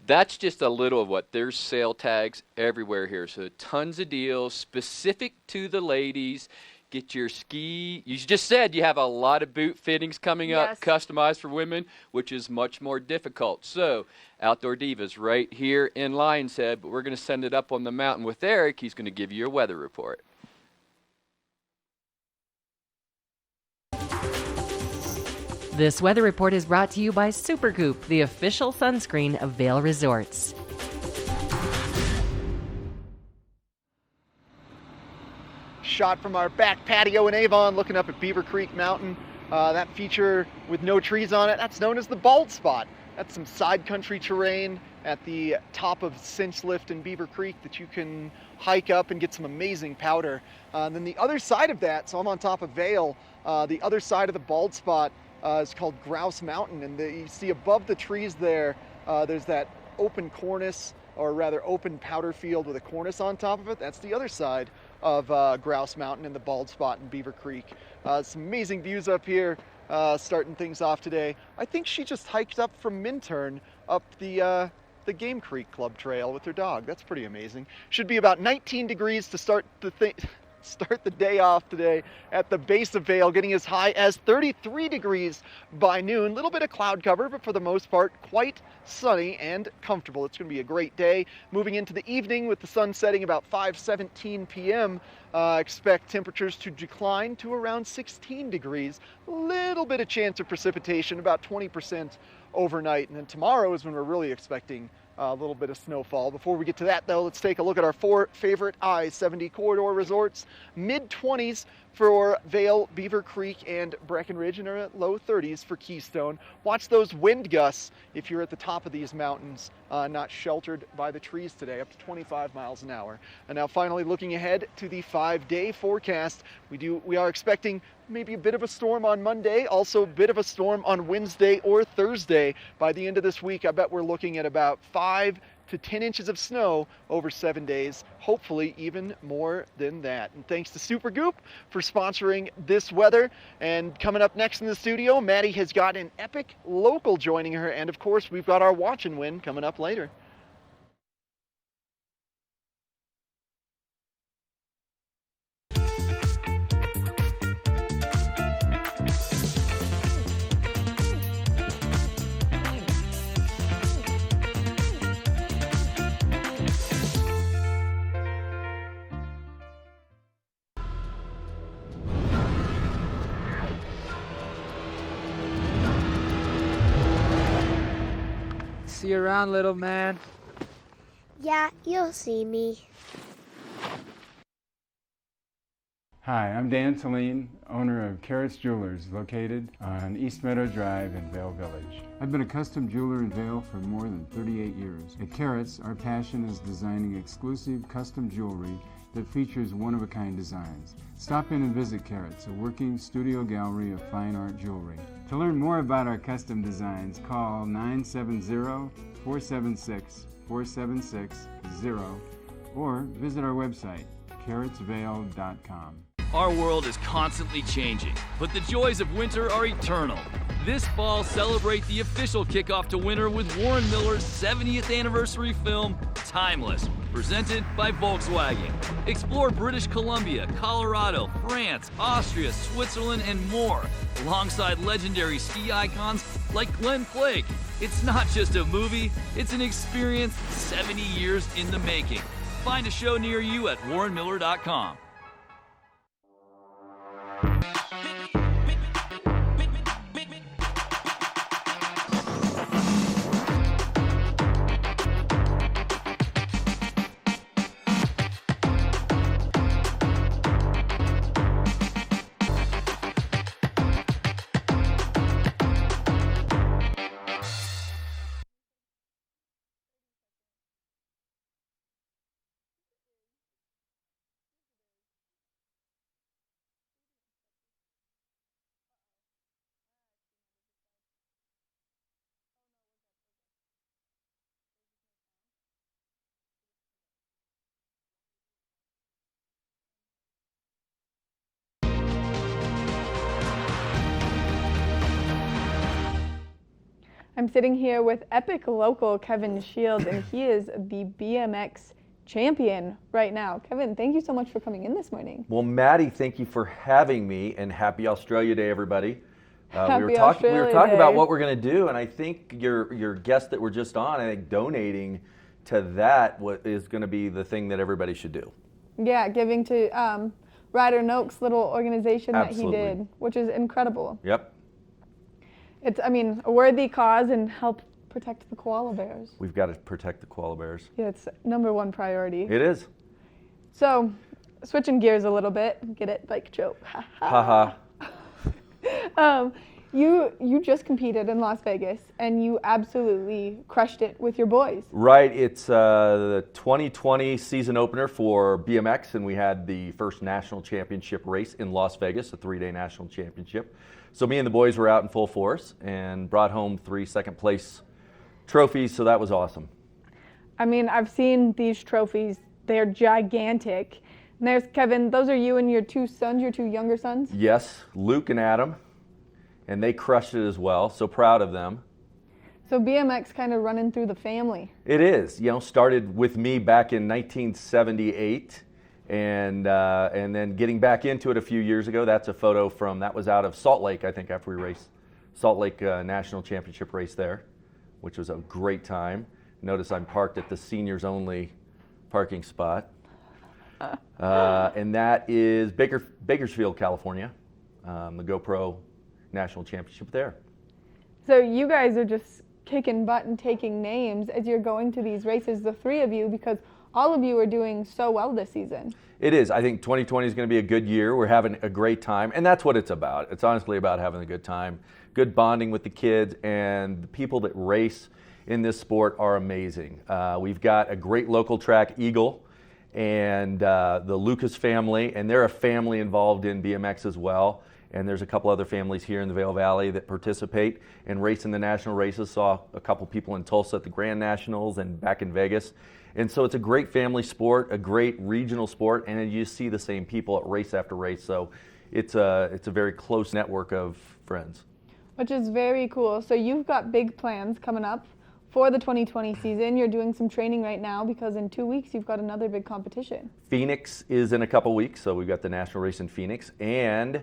That's just a little of what. There's sale tags everywhere here, so tons of deals specific to the ladies. Get your ski. You just said you have a lot of boot fittings coming up, customized for women, which is much more difficult. So, Outdoor Divas right here in Lion's Head, but we're going to send it up on the mountain with Eric. He's going to give you a weather report. This weather report is brought to you by Supergoop, the official sunscreen of Vail Resorts. Shot from our back patio in Avon, looking up at Beaver Creek Mountain. That feature with no trees on it, that's known as the Bald Spot. That's some side country terrain at the top of Cinch Lift in Beaver Creek that you can hike up and get some amazing powder. And then the other side of that, so I'm on top of Vail, the other side of the Bald Spot is called Grouse Mountain. And you see above the trees there, there's that open cornice or rather open powder field with a cornice on top of it. That's the other side of Grouse Mountain and the Bald Spot in Beaver Creek. Some amazing views up here, starting things off today. I think she just hiked up from Minturn up the Game Creek Club Trail with her dog. That's pretty amazing. Should be about 19 degrees to start the day off today at the base of Vail, getting as high as 33 degrees by noon. Little bit of cloud cover, but for the most part, quite sunny and comfortable. It's going to be a great day. Moving into the evening with the sun setting about 5:17 p.m., expect temperatures to decline to around 16 degrees. A little bit of chance of precipitation, about 20% overnight. And then tomorrow is when we're really expecting a little bit of snowfall. Before we get to that, though, let's take a look at our 4 favorite I-70 corridor resorts. Mid-20s for Vail, Beaver Creek, and Breckenridge, and are at low 30s for Keystone. Watch those wind gusts if you're at the top of these mountains, not sheltered by the trees today, up to 25 miles an hour. And now finally looking ahead to the 5-day forecast, we are expecting maybe a bit of a storm on Monday, also a bit of a storm on Wednesday or Thursday. By the end of this week, I bet we're looking at about 5 to 10 inches of snow over 7 days, hopefully even more than that. And thanks to Super Goop for sponsoring this weather. And coming up next in the studio, Maddie has got an epic local joining her, and of course we've got our watch and win coming up later. See you around, little man. Yeah, you'll see me. Hi, I'm Dan Saline, owner of Carrots Jewelers, located on East Meadow Drive in Vail Village. I've been a custom jeweler in Vail for more than 38 years. At Carrots, our passion is designing exclusive custom jewelry that features one-of-a-kind designs. Stop in and visit Carrots, a working studio gallery of fine art jewelry. To learn more about our custom designs, call 970-476-4760 or visit our website, carrotsvale.com. Our world is constantly changing, but the joys of winter are eternal. This fall, celebrate the official kickoff to winter with Warren Miller's 70th anniversary film, Timeless, presented by Volkswagen. Explore British Columbia, Colorado, France, Austria, Switzerland, and more, alongside legendary ski icons like Glenn Flake. It's not just a movie, it's an experience 70 years in the making. Find a show near you at warrenmiller.com. I'm sitting here with epic local Kevin Shields, and he is the BMX champion right now. Kevin, thank you so much for coming in this morning. Well, Maddie, thank you for having me, and happy Australia Day, everybody. We were talking about what we're going to do, and I think your guest that we're just on, I think donating to that is going to be the thing that everybody should do. Yeah, giving to Ryder Noakes' little organization Absolutely. that he did, which is incredible. Yep. It's, I mean, a worthy cause and help protect the koala bears. We've got to protect the koala bears. Yeah, it's #1 priority. It is. So, switching gears a little bit, get it? Bike joke. Ha ha. You just competed in Las Vegas, and you absolutely crushed it with your boys. Right, it's the 2020 season opener for BMX, and we had the first national championship race in Las Vegas, a 3-day national championship. So me and the boys were out in full force and brought home 3 second place trophies, so that was awesome. I mean, I've seen these trophies. They're gigantic. And there's Kevin. Those are you and your two sons, your two younger sons? Yes, Luke and Adam. And they crushed it as well. So proud of them. So BMX kind of running through the family. It is. Started with me back in 1978. And then getting back into it a few years ago. That's a photo that was out of Salt Lake, I think, after we raced Salt Lake National Championship race there, which was a great time. Notice I'm parked at the seniors only parking spot. And that is Bakersfield, California, the GoPro National Championship there. So you guys are just kicking butt and taking names as you're going to these races, the three of you, because all of you are doing so well this season. It is. I think 2020 is going to be a good year. We're having a great time, and that's what it's about. It's honestly about having a good time, good bonding with the kids, and the people that race in this sport are amazing. We've got a great local track, Eagle, and the Lucas family, and they're a family involved in BMX as well. And there's a couple other families here in the Vail Valley that participate and race in the national races. Saw a couple people in Tulsa at the Grand Nationals and back in Vegas. And so it's a great family sport, a great regional sport, and you see the same people at race after race. So it's a very close network of friends. Which is very cool. So you've got big plans coming up for the 2020 season. You're doing some training right now because in 2 weeks you've got another big competition. Phoenix is in a couple weeks, so we've got the national race in Phoenix. And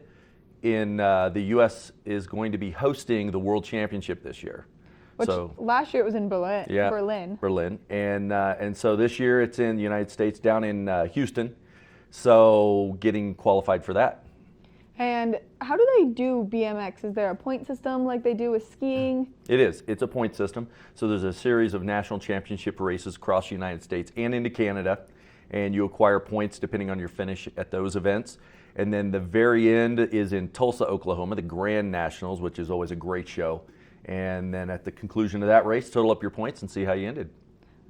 in the U.S. is going to be hosting the World Championship this year. Which last year it was in Berlin. Yeah, Berlin. And so this year it's in the United States, down in Houston. So getting qualified for that. And how do they do BMX? Is there a point system like they do with skiing? It is. It's a point system. So there's a series of national championship races across the United States and into Canada. And you acquire points depending on your finish at those events. And then the very end is in Tulsa, Oklahoma, the Grand Nationals, which is always a great show. And then at the conclusion of that race, total up your points and see how you ended.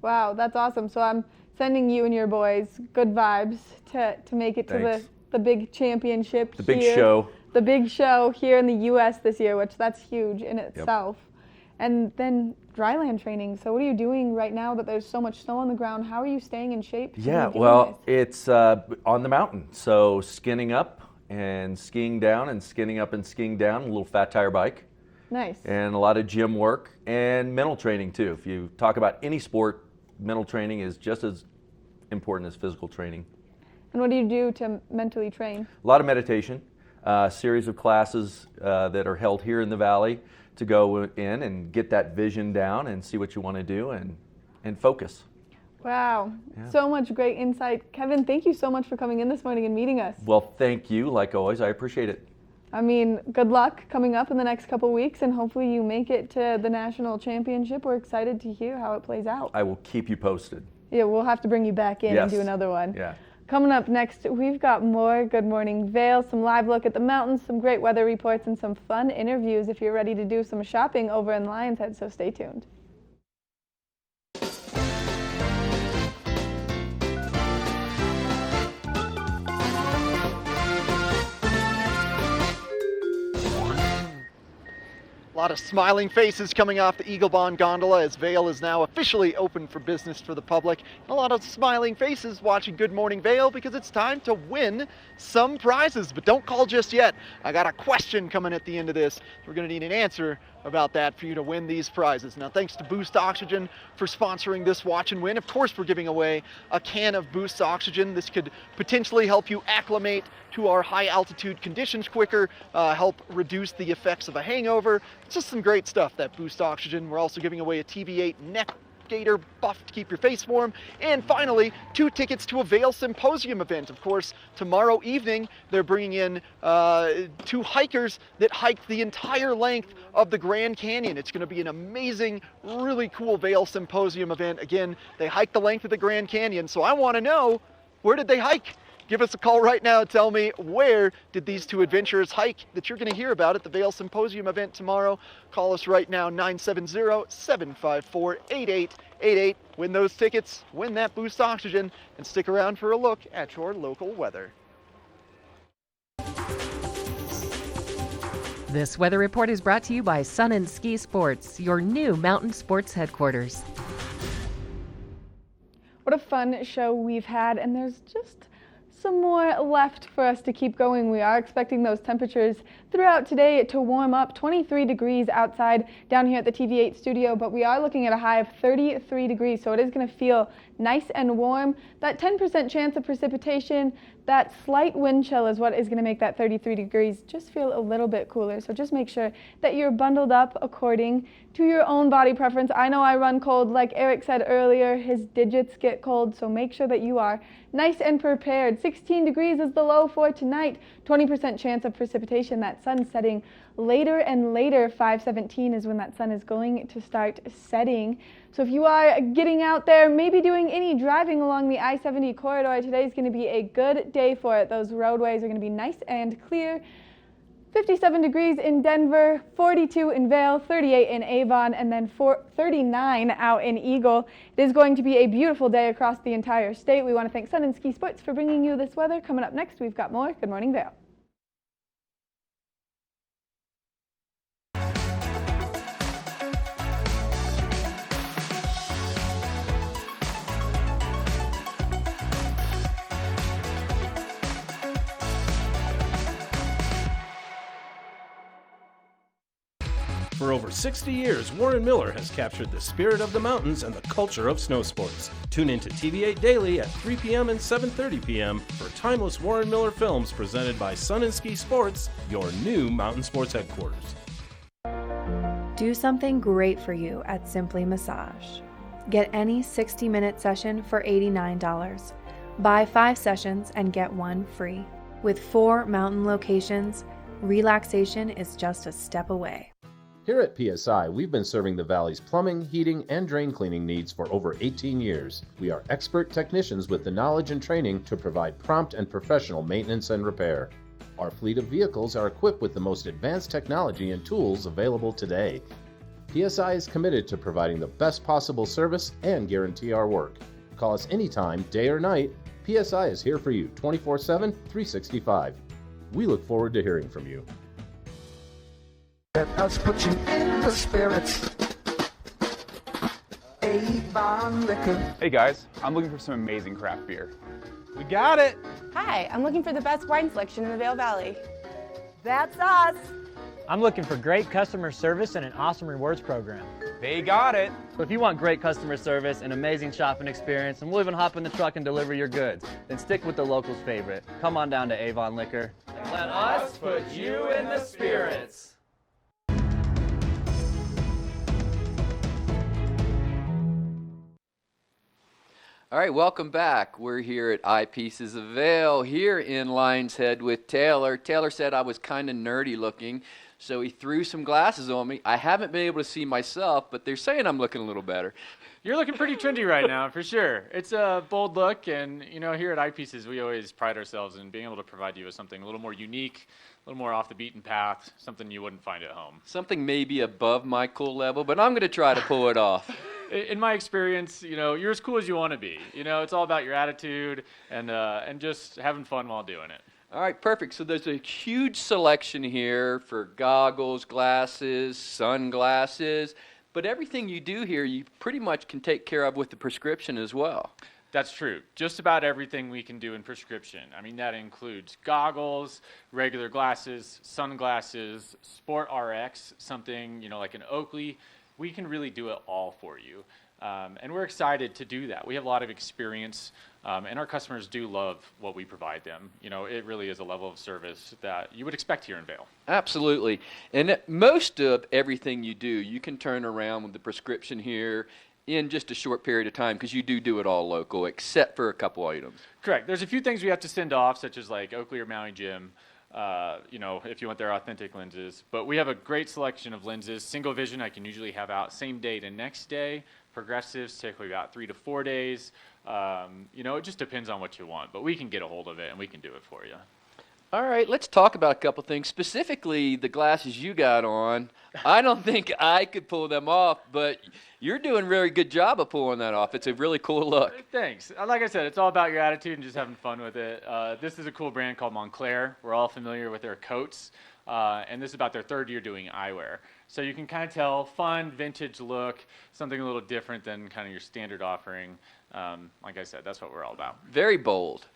Wow, that's awesome. So I'm sending you and your boys good vibes to make it to the big championship The big show. The big show here in the U.S. this year, which that's huge in itself. Yep. And then dryland training. So what are you doing right now that there's so much snow on the ground? How are you staying in shape? Yeah, well, it's on the mountain. So skinning up and skiing down and skinning up and skiing down, a little fat tire bike. Nice. And a lot of gym work and mental training too. If you talk about any sport, mental training is just as important as physical training. And what do you do to mentally train? A lot of meditation, a series of classes that are held here in the Valley to go in and get that vision down and see what you want to do and focus. Wow, so much great insight. Kevin, thank you so much for coming in this morning and meeting us. Well, thank you, like always. I appreciate it. I mean, good luck coming up in the next couple weeks, and hopefully you make it to the national championship. We're excited to hear how it plays out. I will keep you posted. Yeah, we'll have to bring you back in and do another one. Yeah. Coming up next, we've got more Good Morning Vail, some live look at the mountains, some great weather reports, and some fun interviews if you're ready to do some shopping over in Lion's Head, so stay tuned. A lot of smiling faces coming off the Eagle Bond gondola as Vail is now officially open for business for the public. And a lot of smiling faces watching Good Morning Vail because it's time to win some prizes. But don't call just yet. I got a question coming at the end of this. We're going to need an answer about that for you to win these prizes. Now, thanks to Boost Oxygen for sponsoring this Watch and Win. Of course, we're giving away a can of Boost Oxygen. This could potentially help you acclimate to our high altitude conditions quicker, help reduce the effects of a hangover. It's just some great stuff, that Boost Oxygen. We're also giving away a TV8 neck gator buff to keep your face warm. And finally, 2 tickets to a Vail Symposium event. Of course, tomorrow evening, they're bringing in 2 hikers that hiked the entire length of the Grand Canyon. It's going to be an amazing, really cool Vail Symposium event. Again, they hiked the length of the Grand Canyon, so I want to know, where did they hike? Give us a call right now. Tell me, where did these 2 adventurers hike that you're going to hear about at the Vail Symposium event tomorrow? Call us right now, 970-754-8888. Win those tickets, win that Boost Oxygen, and stick around for a look at your local weather. This weather report is brought to you by Sun and Ski Sports, your new mountain sports headquarters. What a fun show we've had, and there's just some more left for us to keep going. We are expecting those temperatures throughout today to warm up. 23 degrees outside down here at the TV8 studio, but we are looking at a high of 33 degrees, so it is going to feel nice and warm. That 10% chance of precipitation, that slight wind chill is what is going to make that 33 degrees just feel a little bit cooler. So just make sure that you're bundled up according to your own body preference. I know I run cold, like Eric said earlier, his digits get cold, so make sure that you are nice and prepared. 16 degrees is the low for tonight. 20% chance of precipitation. That sun setting later and later. 5:17 is when that sun is going to start setting. So if you are getting out there, maybe doing any driving along the I-70 corridor, today is going to be a good day for it. Those roadways are going to be nice and clear. 57 degrees in Denver, 42 in Vail, 38 in Avon, and then 39 out in Eagle. It is going to be a beautiful day across the entire state. We want to thank Sun and Ski Sports for bringing you this weather. Coming up next, we've got more. Good morning, Vail. For over 60 years, Warren Miller has captured the spirit of the mountains and the culture of snow sports. Tune in to TV8 Daily at 3 p.m. and 7:30 p.m. for timeless Warren Miller films presented by Sun and Ski Sports, your new mountain sports headquarters. Do something great for you at Simply Massage. Get any 60-minute session for $89. Buy 5 sessions and get 1 free. With 4 mountain locations, relaxation is just a step away. Here at PSI, we've been serving the Valley's plumbing, heating, and drain cleaning needs for over 18 years. We are expert technicians with the knowledge and training to provide prompt and professional maintenance and repair. Our fleet of vehicles are equipped with the most advanced technology and tools available today. PSI is committed to providing the best possible service and guarantee our work. Call us anytime, day or night. PSI is here for you 24/7, 365. We look forward to hearing from you. Let us put you in the spirits. Avon Liquor. Hey guys, I'm looking for some amazing craft beer. We got it! Hi, I'm looking for the best wine selection in the Vail Valley. That's us! I'm looking for great customer service and an awesome rewards program. They got it! So if you want great customer service and amazing shopping experience, and we'll even hop in the truck and deliver your goods, then stick with the locals' favorite. Come on down to Avon Liquor. And let us put you in the spirits. All right, welcome back. We're here at Eyepieces of Vail, here in Lion's Head with Taylor. Taylor said I was kind of nerdy looking, so he threw some glasses on me. I haven't been able to see myself, but they're saying I'm looking a little better. You're looking pretty trendy right now, for sure. It's a bold look, and you know, here at Eyepieces, we always pride ourselves in being able to provide you with something a little more unique, a little more off the beaten path, something you wouldn't find at home. Something maybe above my cool level, but I'm going to try to pull it off. In my experience, you know, you're as cool as you want to be. You know, it's all about your attitude and just having fun while doing it. All right, perfect. So there's a huge selection here for goggles, glasses, sunglasses, but everything you do here, you pretty much can take care of with the prescription as well. That's true. Just about everything we can do in prescription. I mean, that includes goggles, regular glasses, sunglasses, Sport RX, something, you know, like an Oakley. We can really do it all for you. And we're excited to do that. We have a lot of experience, and our customers do love what we provide them. You know, it really is a level of service that you would expect here in Vail. Absolutely. And most of everything you do, you can turn around with the prescription here in just a short period of time because you do it all local, except for a couple items. Correct. There's a few things we have to send off, such as like Oakley or Maui Jim. You know, if you want their authentic lenses. But we have a great selection of lenses. Single vision I can usually have out same day to next day. Progressives typically about 3 to 4 days. You know, it just depends on what you want. But we can get a hold of it and we can do it for you. All right, let's talk about a couple things. Specifically, the glasses you got on. I don't think I could pull them off, but you're doing a very good job of pulling that off. It's a really cool look. Thanks. Like I said, it's all about your attitude and just having fun with it. This is a cool brand called Montclair. We're all familiar with their coats. and this is about their 3rd year doing eyewear. So you can kind of tell, fun, vintage look, something a little different than kind of your standard offering. Like I said, that's what we're all about. Very bold.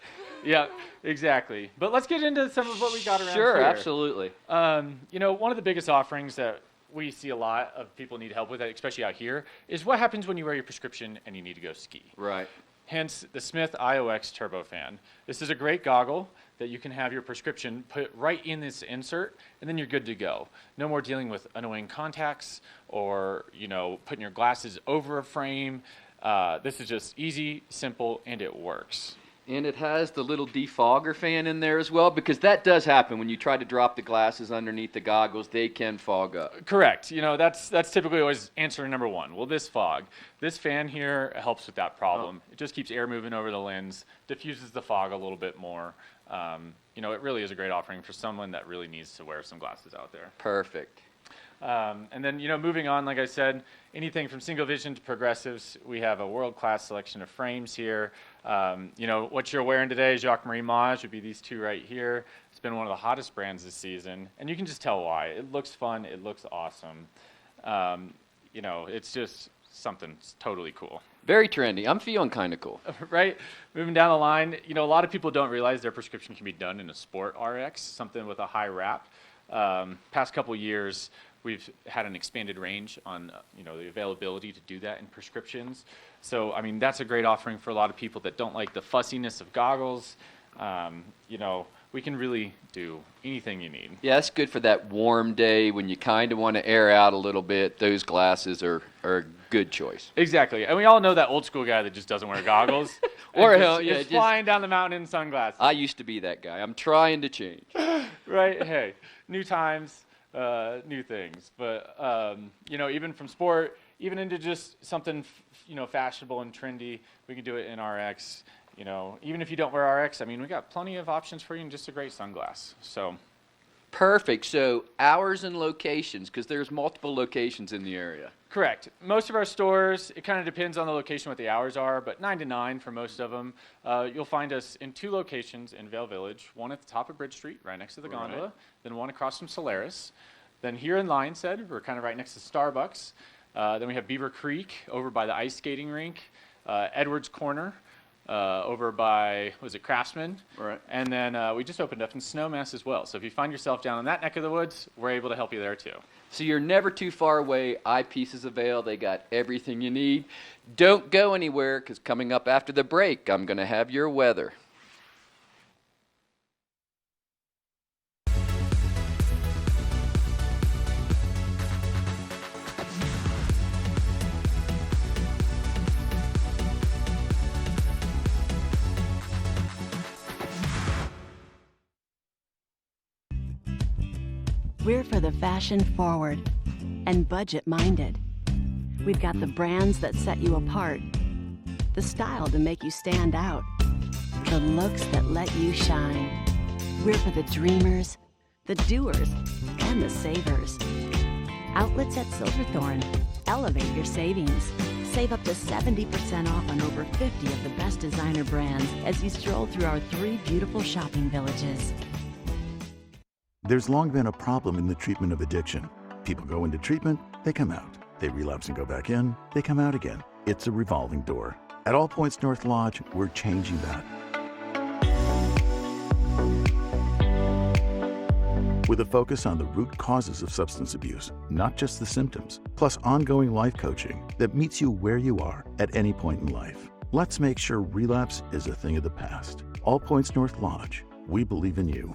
Yeah, exactly. But let's get into some of what we got around Sure, here. absolutely. You know, one of the biggest offerings that we see a lot of people need help with, especially out here, is what happens when you wear your prescription and you need to go ski. Right. Hence the Smith IOX Turbofan. This is a great goggle that you can have your prescription put right in this insert, and then you're good to go. No more dealing with annoying contacts or, you know, putting your glasses over a frame. This is just easy, simple, and it works. And it has the little defogger fan in there as well, because that does happen when you try to drop the glasses underneath the goggles. They can fog up. Correct. You know, that's typically always answer number one. Will this fog? This fan here helps with that problem. It just keeps air moving over the lens, diffuses the fog a little bit more. You know, it really is a great offering for someone that really needs to wear some glasses out there. Perfect. And then, you know, moving on, like I said, anything from single vision to progressives, we have a world-class selection of frames here. You know, what you're wearing today, Jacques Marie Mage, would be these two right here. It's been one of the hottest brands this season, and you can just tell why. It looks fun. It looks awesome. You know, it's just something totally cool. Very trendy. I'm feeling kind of cool. Right? Moving down the line, you know, a lot of people don't realize their prescription can be done in a Sport RX, something with a high wrap. Past couple years, we've had an expanded range on, you know, the availability to do that in prescriptions. So, I mean, that's a great offering for a lot of people that don't like the fussiness of goggles. You know, we can really do anything you need. Yeah, that's good for that warm day when you kind of want to air out a little bit. Those glasses are a good choice. Exactly. And we all know that old school guy that just doesn't wear goggles. Or just flying down the mountain in sunglasses. I used to be that guy. I'm trying to change. Right? Hey, new times, new things. But, you know, even from sport, even into just something, you know, fashionable and trendy, we can do it in RX. You know, even if you don't wear RX, I mean, we got plenty of options for you and just a great sunglass. So, perfect. So, hours and locations, because there's multiple locations in the area. Correct. Most of our stores, it kind of depends on the location what the hours are, but 9 to 9 for most of them. You'll find us in 2 locations in Vail Village, one at the top of Bridge Street, right next to the gondola, then one across from Solaris. Then here in Lionshead, we're kind of right next to Starbucks. Then we have Beaver Creek over by the ice skating rink, Edwards Corner, over by, was it Craftsman? Right. And then we just opened up in Snowmass as well. So if you find yourself down in that neck of the woods, we're able to help you there too. So you're never too far away. Eyepieces of Vail, they got everything you need. Don't go anywhere, because coming up after the break, I'm going to have your weather. We're for the fashion forward and budget minded. We've got the brands that set you apart, the style to make you stand out, the looks that let you shine. We're for the dreamers, the doers, and the savers. Outlets at Silverthorne. Elevate your savings. Save up to 70% off on over 50 of the best designer brands as you stroll through our 3 beautiful shopping villages. There's long been a problem in the treatment of addiction. People go into treatment, they come out. They relapse and go back in, they come out again. It's a revolving door. At All Points North Lodge, we're changing that. With a focus on the root causes of substance abuse, not just the symptoms, plus ongoing life coaching that meets you where you are at any point in life. Let's make sure relapse is a thing of the past. All Points North Lodge, we believe in you.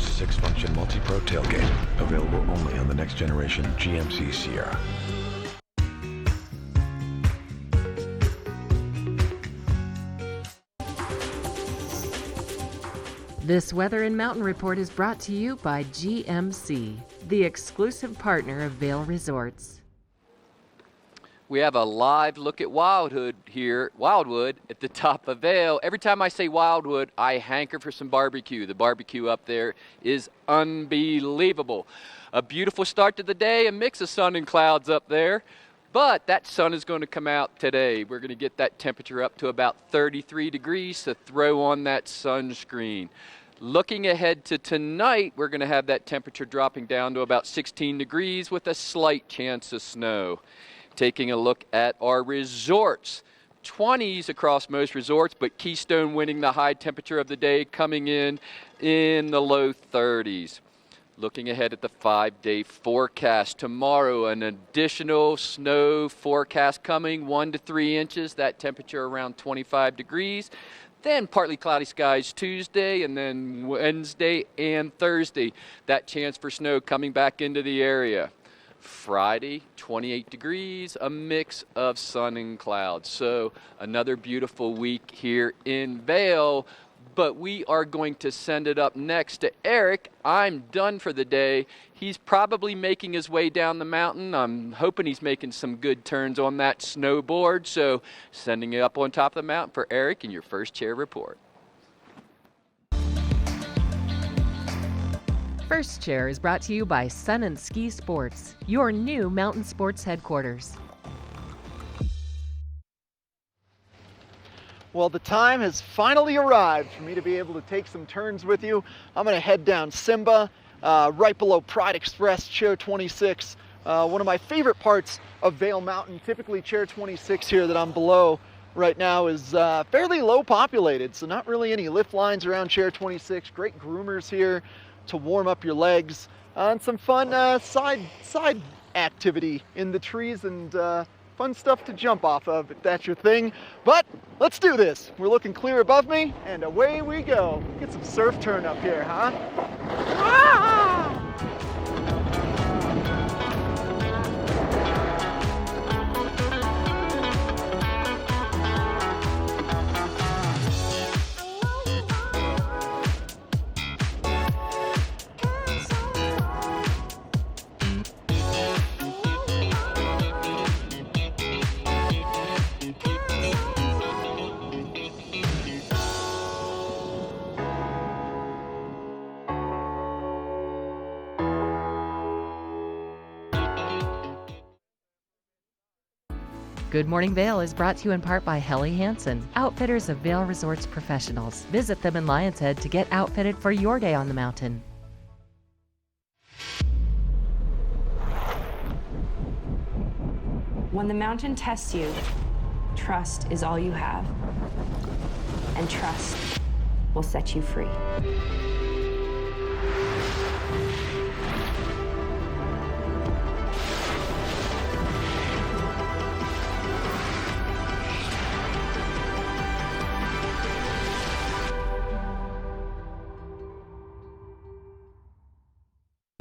Six-function multi-pro tailgate, available only on the next generation GMC Sierra. This Weather and Mountain Report is brought to you by GMC, the exclusive partner of Vail Resorts. We have a live look at Wildwood at the top of Vail. Every time I say Wildwood, I hanker for some barbecue. The barbecue up there is unbelievable. A beautiful start to the day, a mix of sun and clouds up there. But that sun is going to come out today. We're going to get that temperature up to about 33 degrees, so throw on that sunscreen. Looking ahead to tonight, we're going to have that temperature dropping down to about 16 degrees with a slight chance of snow. Taking a look at our resorts. 20s across most resorts, but Keystone winning the high temperature of the day, coming in the low 30s. Looking ahead at the 5-day forecast. Tomorrow, an additional snow forecast coming, 1 to 3 inches, that temperature around 25 degrees. Then partly cloudy skies Tuesday, and then Wednesday and Thursday. That chance for snow coming back into the area. Friday, 28 degrees, a mix of sun and clouds. So another beautiful week here in Vail, but we are going to send it up next to Eric. I'm done for the day. He's probably making his way down the mountain. I'm hoping he's making some good turns on that snowboard. So sending it up on top of the mountain for Eric in your First Chair Report. First Chair is brought to you by Sun and Ski Sports, your new mountain sports headquarters. Well, the time has finally arrived for me to be able to take some turns with you. I'm going to head down Simba, right below Pride Express, Chair 26. One of my favorite parts of Vail Mountain. Typically, Chair 26 here that I'm below right now is fairly low populated, so not really any lift lines around Chair 26. Great groomers here to warm up your legs, and some fun side activity in the trees, and fun stuff to jump off of if that's your thing. But let's do this. We're looking clear above me, and away we go. Get some surf turn up here, huh? Ah! Good Morning Vail is brought to you in part by Helly Hansen, outfitters of Vail Resorts professionals. Visit them in Lion's Head to get outfitted for your day on the mountain. When the mountain tests you, trust is all you have. And trust will set you free.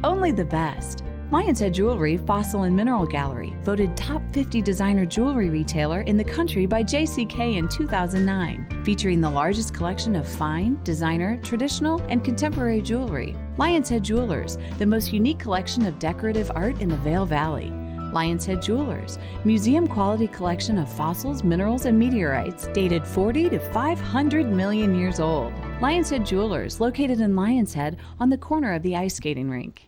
Only the best. Lion's Head Jewelry Fossil and Mineral Gallery, voted top 50 designer jewelry retailer in the country by JCK in 2009, featuring the largest collection of fine, designer, traditional, and contemporary jewelry. Lion's Head Jewelers, the most unique collection of decorative art in the Vail Valley. Lion's Head Jewelers, museum quality collection of fossils, minerals, and meteorites dated 40 to 500 million years old. Lion's Head Jewelers, located in Lion's Head on the corner of the ice skating rink.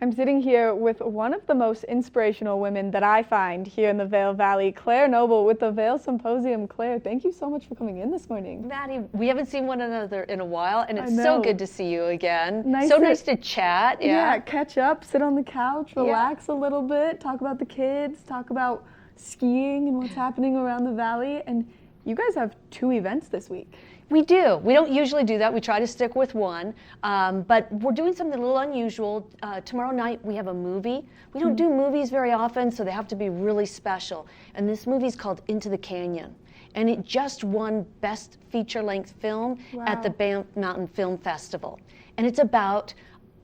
I'm sitting here with one of the most inspirational women that I find here in the Vail Valley, Claire Noble with the Vail Symposium. Claire, thank you so much for coming in this morning. Maddie, we haven't seen one another in a while, and it's so good to see you again. Nice to chat. Yeah, catch up, sit on the couch, relax a little bit, talk about the kids, talk about skiing and what's happening around the valley. And you guys have 2 events this week. We do. We don't usually do that. We try to stick with one, but we're doing something a little unusual. Tomorrow night we have a movie. We don't do movies very often, so they have to be really special. And this movie is called Into the Canyon, and it just won Best Feature-Length Film at the Banff Mountain Film Festival. And it's about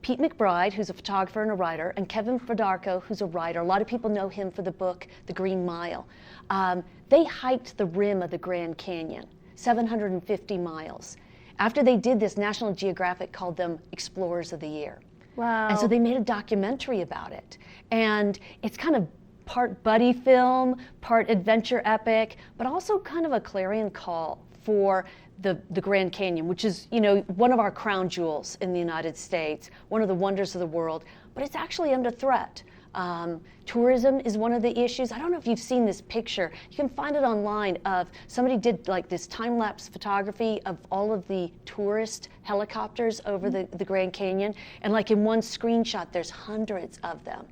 Pete McBride, who's a photographer and a writer, and Kevin Fedarko, who's a writer. A lot of people know him for the book The Green Mile. They hiked the rim of the Grand Canyon, 750 miles. After they did this, National Geographic called them Explorers of the Year. Wow. And so they made a documentary about it. And it's kind of part buddy film, part adventure epic, but also kind of a clarion call for the Grand Canyon, which is, you know, one of our crown jewels in the United States, one of the wonders of the world, but it's actually under threat. Tourism is one of the issues. I don't know if you've seen this picture. You can find it online of somebody did like this time-lapse photography of all of the tourist helicopters over the Grand Canyon. And like in one screenshot, there's hundreds of them.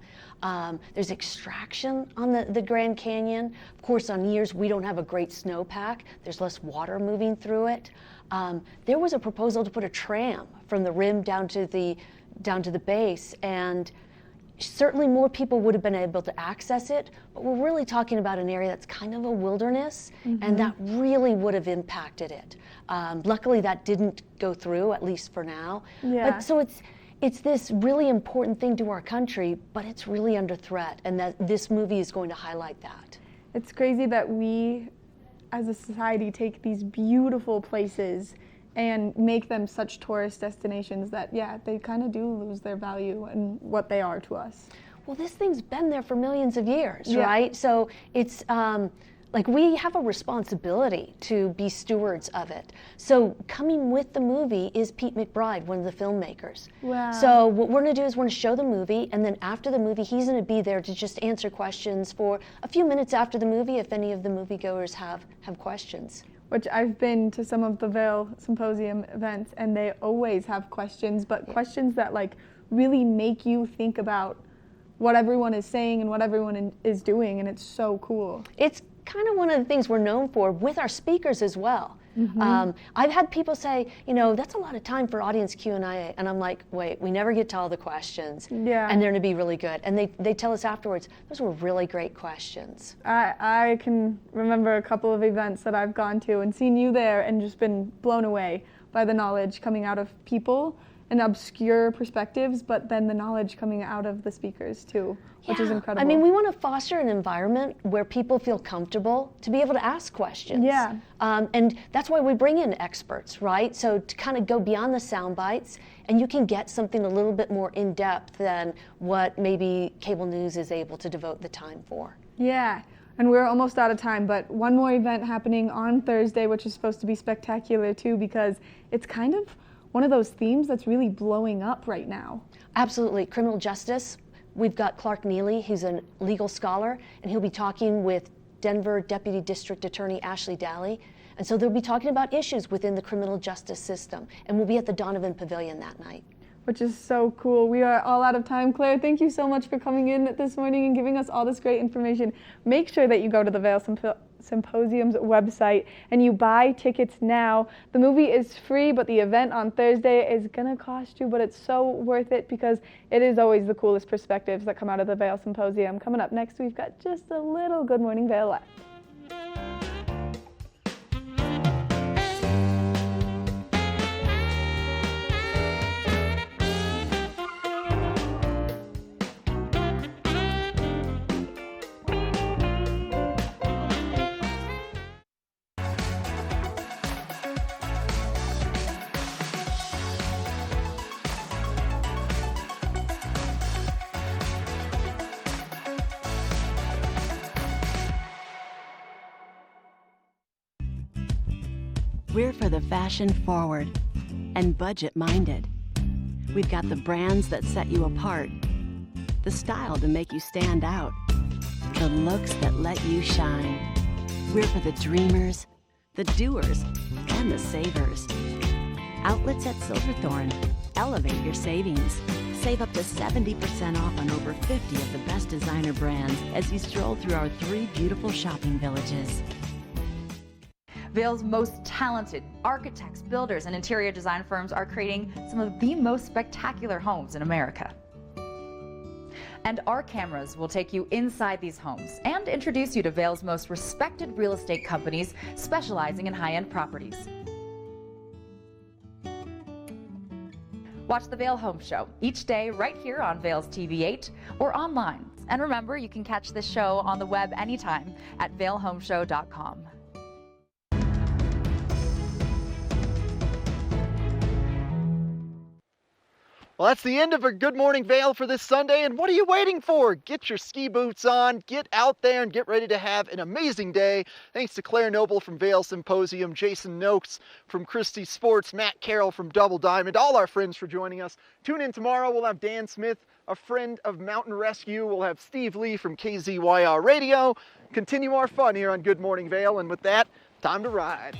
There's extraction on the Grand Canyon. Of course, on years we don't have a great snowpack. There's less water moving through it. There was a proposal to put a tram from the rim down to the base, and certainly more people would have been able to access it, but we're really talking about an area that's kind of a wilderness, and that really would have impacted it. Luckily that didn't go through, at least for now. Yeah. But so it's this really important thing to our country, but it's really under threat, and that this movie is going to highlight that. It's crazy that we, as a society, take these beautiful places and make them such tourist destinations that, yeah, they kind of do lose their value and what they are to us. Well, this thing's been there for millions of years, Yeah. right? So it's like we have a responsibility to be stewards of it. So coming with the movie is Pete McBride, one of the filmmakers. Wow. So what we're gonna do is we're gonna show the movie, and then after the movie, he's gonna be there to just answer questions for a few minutes after the movie if any of the moviegoers have questions. Which I've been to some of the Vail Symposium events, and they always have questions, but questions that like really make you think about what everyone is saying and what everyone is doing, and it's so cool. It's kind of one of the things we're known for with our speakers as well. I've had people say, you know, that's a lot of time for audience Q&A, and I'm like, wait, we never get to all the questions, Yeah. and they're going to be really good. And they tell us afterwards, those were really great questions. I can remember a couple of events that I've gone to and seen you there and just been blown away by the knowledge coming out of people and obscure perspectives, but then the knowledge coming out of the speakers too, which is incredible. I mean, we want to foster an environment where people feel comfortable to be able to ask questions. Yeah. And that's why we bring in experts, right? So to kind of go beyond the sound bites, and you can get something a little bit more in depth than what maybe cable news is able to devote the time for. Yeah, and we're almost out of time, but one more event happening on Thursday, which is supposed to be spectacular too, because it's kind of one of those themes that's really blowing up right now. Absolutely. Criminal justice. We've got Clark Neely, who's a legal scholar, and he'll be talking with Denver Deputy District Attorney Ashley Daly. And so they'll be talking about issues within the criminal justice system. And we'll be at the Donovan Pavilion that night. Which is so cool. We are all out of time. Claire, thank you so much for coming in this morning and giving us all this great information. Make sure that you go to the Vail Symposium's website and you buy tickets now. The movie is free, but the event on Thursday is gonna cost you, but it's so worth it because it is always the coolest perspectives that come out of the Vail Symposium. Coming up next, we've got just a little Good Morning Vail left. We're for the fashion forward and budget minded. We've got the brands that set you apart, the style to make you stand out, the looks that let you shine. We're for the dreamers, the doers, and the savers. Outlets at Silverthorne. Elevate your savings. Save up to 70% off on over 50 of the best designer brands as you stroll through our 3 beautiful shopping villages. Vail's most talented architects, builders, and interior design firms are creating some of the most spectacular homes in America. And our cameras will take you inside these homes and introduce you to Vail's most respected real estate companies specializing in high-end properties. Watch the Vail Home Show each day right here on Vail's TV8 or online. And remember, you can catch this show on the web anytime at vailhomeshow.com. Well, that's the end of our Good Morning Vail for this Sunday, and what are you waiting for? Get your ski boots on, get out there, and get ready to have an amazing day. Thanks to Claire Noble from Vail Symposium, Jason Noakes from Christie Sports, Matt Carroll from Double Diamond, all our friends for joining us. Tune in tomorrow. We'll have Dan Smith, a friend of Mountain Rescue. We'll have Steve Lee from KZYR Radio. Continue our fun here on Good Morning Vail, and with that, time to ride.